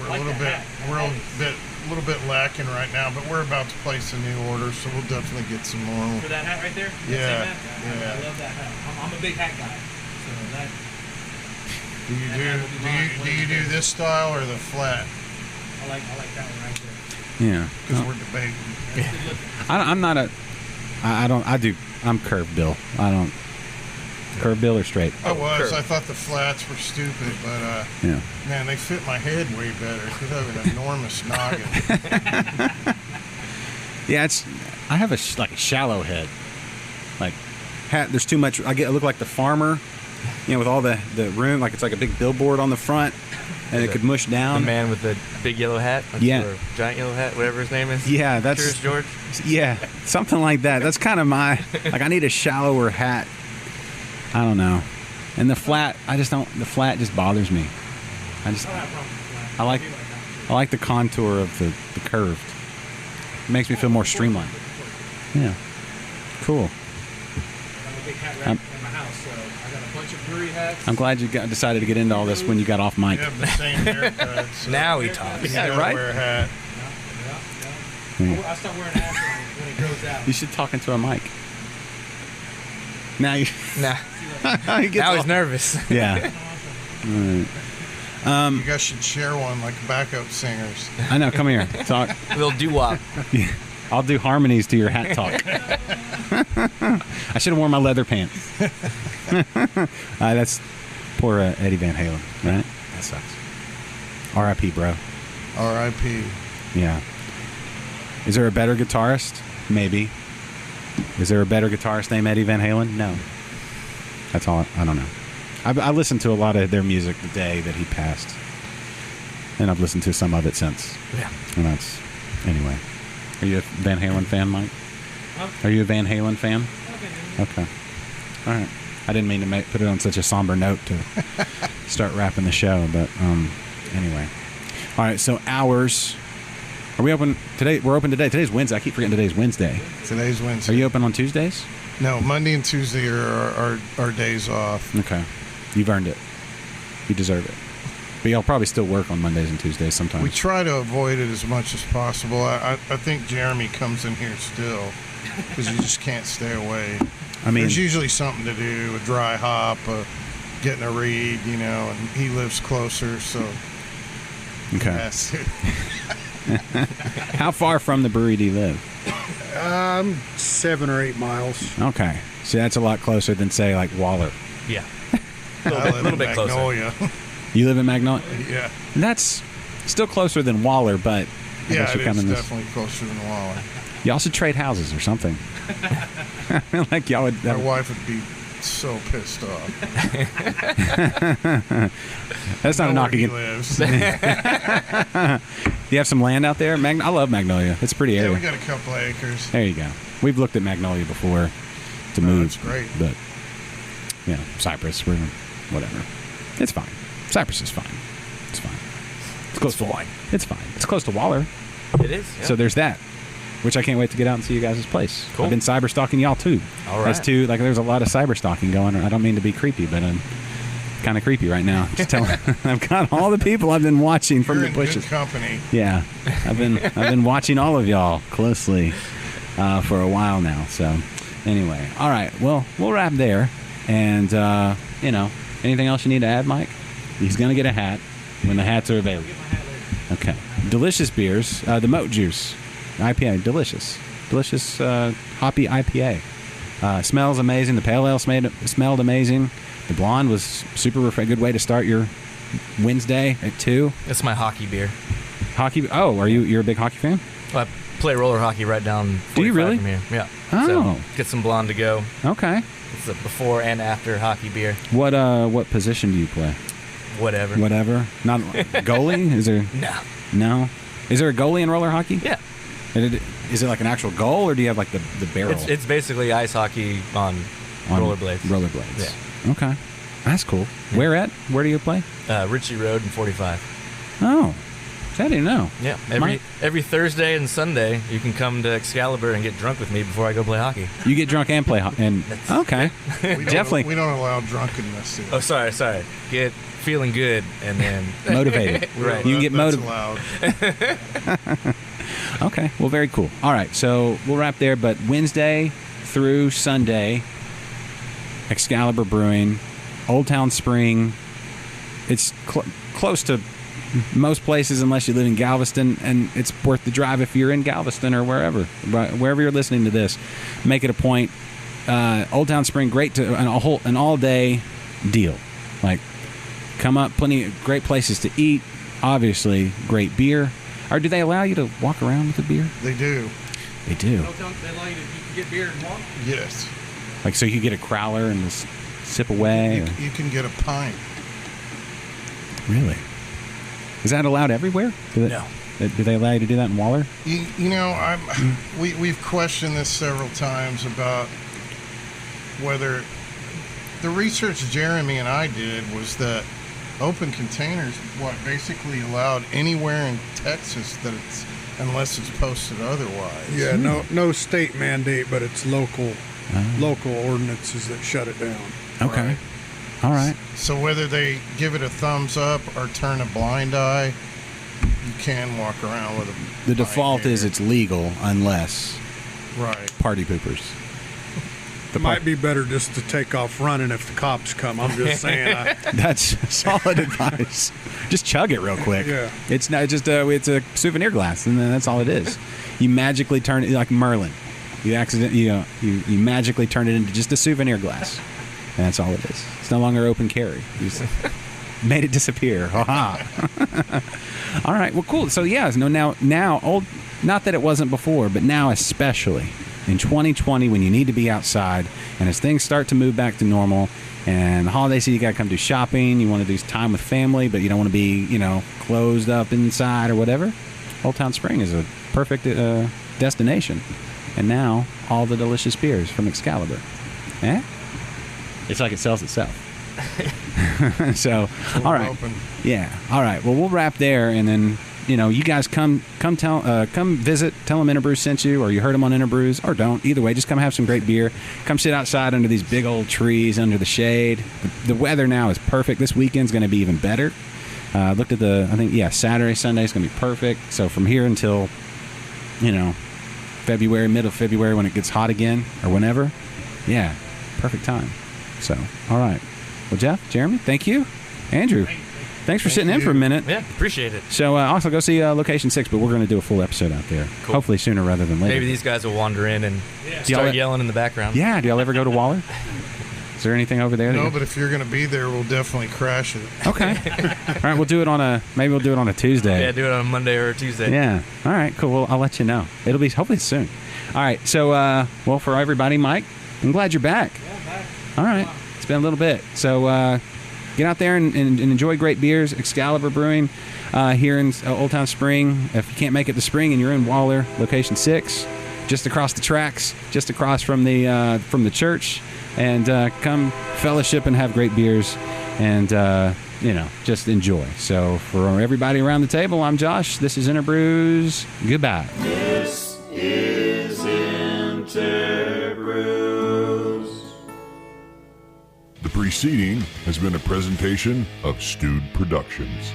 Like a little bit lacking right now, but we're about to place a new order, so we'll definitely get some more. For that hat right there? Yeah, That same hat? yeah. I love that hat. I'm a big hat guy. So that. Do you do this style or the flat? I like that one right there. Yeah. Because we're debating. That's good looking. I'm not a. I'm curved bill. I don't. Curved bill or straight? I thought the flats were stupid, but Yeah. man, they fit my head way better because I have an enormous noggin. Yeah, I have a shallow head. Like, there's too much. I look like the farmer, with all the room. Like it's like a big billboard on the front, and it could mush down. The man with the big yellow hat? Yeah. Or giant yellow hat, whatever his name is. Yeah, that's Curious George. Yeah, something like that. That's kind of my I need a shallower hat. I don't know. And the flat, the flat just bothers me. I like the contour of the curved. It makes me feel more streamlined. Yeah. Cool. I'm a big hat rack in my house, so I got a bunch of brewery hats. I'm glad you decided to get into all this when you got off mic. You have the same haircut. So Now he talks. you gotta right? wear a hat. I start wearing hats when it grows out. You should talk into a mic. Now you. Nah. he gets Now all- he's nervous. Yeah. You guys should share one like backup singers. I know. Come here. Talk. A little doo-wop. Yeah. I'll do harmonies to your hat talk. I should have worn my leather pants. That's poor Eddie Van Halen, right? That sucks. R.I.P., bro. R.I.P. Yeah. Is there a better guitarist? Maybe. Is there a better guitarist named Eddie Van Halen? No. That's all. I don't know. I listened to a lot of their music the day that he passed, and I've listened to some of it since. Yeah. And that's anyway. Are you a Van Halen fan, Mike? Huh? Are you a Van Halen fan? Okay. All right. I didn't mean to put it on such a somber note to start wrapping the show, but anyway. All right. So hours. Are we open today? We're open today. Today's Wednesday. I keep forgetting today's Wednesday. Today's Wednesday. Are you open on Tuesdays? No, Monday and Tuesday are our days off. Okay. You've earned it. You deserve it. But y'all probably still work on Mondays and Tuesdays sometimes. We try to avoid it as much as possible. I think Jeremy comes in here still because you just can't stay away. I mean, there's usually something to do, a dry hop, getting a read, and he lives closer, so okay. Yes. How far from the brewery do you live? 7 or 8 miles. Okay. See, that's a lot closer than, say, like Waller. Yeah. I live little in bit closer. Magnolia. You live in Magnolia? Yeah. That's still closer than Waller, but I Yeah, guess it you're is coming definitely closer than Waller. Y'all should trade houses or something. I feel like y'all would. My wife would be so pissed off. That's not a knock He against. lives. Do you have some land out there? I love Magnolia. It's a pretty Yeah, area. we got a couple acres. There you go. We've looked at Magnolia before to No, move. it's great. But, Cypress, whatever. It's fine. Cypress is fine. It's fine. It's close to Waller. It's fine. It's close to Waller. It is. Yeah. So there's that, which I can't wait to get out and see you guys' place. Cool. I've been cyber stalking y'all too. All right. That's too, there's a lot of cyber stalking going on. I don't mean to be creepy, but I'm kind of creepy right now. Just telling, I've got all the people I've been watching from You're the in bushes. good company. Yeah, I've been watching all of y'all closely for a while now. So anyway, all right. Well, we'll wrap there. And anything else you need to add, Mike? He's gonna get a hat when the hats are available. Okay. Delicious beers. The Moat Juice IPA, delicious hoppy IPA. Smells amazing. The pale ale smelled amazing. The blonde was super refreshing. Good way to start your Wednesday at 2. It's my hockey beer. Hockey. Oh, you're a big hockey fan? Well, I play roller hockey right down 45 Do you really? from here. Yeah. Oh. So get some blonde to go. Okay. It's a before and after hockey beer. What position do you play? Whatever. Not goalie? Is there? No. Is there a goalie in roller hockey? Yeah. Is it like an actual goal, or do you have like the barrel? It's basically ice hockey on rollerblades. Rollerblades. Yeah. Okay. That's cool. Yeah. Where do you play? Ritchie Road and 45. Oh. I didn't know. Yeah. Every Thursday and Sunday, you can come to Excalibur and get drunk with me before I go play hockey. You get drunk and play hockey. And okay. Definitely. We don't allow drunkenness here. Oh, sorry. Get feeling good and then motivated. Right. You can get That's motivated. allowed. Okay. Well, very cool. All right. So we'll wrap there. But Wednesday through Sunday, Excalibur Brewing, Old Town Spring. It's close to most places unless you live in Galveston, and it's worth the drive if you're in Galveston or wherever you're listening to this. Make it a point. Old Town Spring, great to an all-day deal. Like, come up, plenty of great places to eat. Obviously, great beer. Or do they allow you to walk around with the beer? They do. They do. They allow you to get beer and walk? Yes. Like, so you get a crowler and just sip away? You can get a pint. Really? Is that allowed everywhere? No. Do they allow you to do that in Waller? We've questioned this several times about whether the research Jeremy and I did was that open containers basically allowed anywhere in Texas unless it's posted otherwise. Yeah, no state mandate, but it's local ordinances that shut it down. Okay. Right. All right. So whether they give it a thumbs up or turn a blind eye, you can walk around with a The pint default here. is it's legal unless right. party poopers. It might be better just to take off running if the cops come. I'm just saying. That's solid advice. Just chug it real quick. Yeah. It's not just it's a souvenir glass, and then that's all it is. You magically turn it like Merlin. You magically turn it into just a souvenir glass, and that's all it is. It's no longer open carry. You just made it disappear. Ha. All right. Well, cool. So yeah. Now old. Not that it wasn't before, but now especially in 2020 when you need to be outside and as things start to move back to normal and the holiday season, you got to come do shopping, you want to do time with family, but you don't want to be, closed up inside or whatever. Old Town Spring is a perfect destination. And now all the delicious beers from Excalibur. It's like it sells itself. So, all right. Open. Yeah. All right. Well, we'll wrap there, and then you guys come visit. Tell them InterBrews sent you, or you heard them on InterBrews, or don't. Either way, just come have some great beer. Come sit outside under these big old trees under the shade. The weather now is perfect. This weekend's going to be even better. Looked at I think, Saturday, Sunday is going to be perfect. So from here until, February, middle of February when it gets hot again or whenever, perfect time. So, all right. Well, Jeff, Jeremy, thank you. Andrew, thanks for sitting in for a minute. Yeah, appreciate it. So also go see Location 6, but we're going to do a full episode out there. Cool. Hopefully sooner rather than later. Maybe these guys will wander in and start yelling in the background. Yeah, do y'all ever go to Waller? Is there anything over there? No, but if you're going to be there, we'll definitely crash it. Okay. All right, we'll do it on a Tuesday. Yeah, do it on a Monday or a Tuesday. Yeah. All right, cool. Well, I'll let you know. It'll be hopefully soon. All right. So, for everybody, Mike, I'm glad you're back. Yeah, back. All right. It's been a little bit. So, get out there and enjoy great beers. Excalibur Brewing here in Old Town Spring. If you can't make it to Spring and you're in Waller, Location 6, just across the tracks, just across from the church. And come fellowship and have great beers and, just enjoy. So for everybody around the table, I'm Josh. This is InterBrews. Goodbye. This is InterBrews. The preceding has been a presentation of Stewed Productions.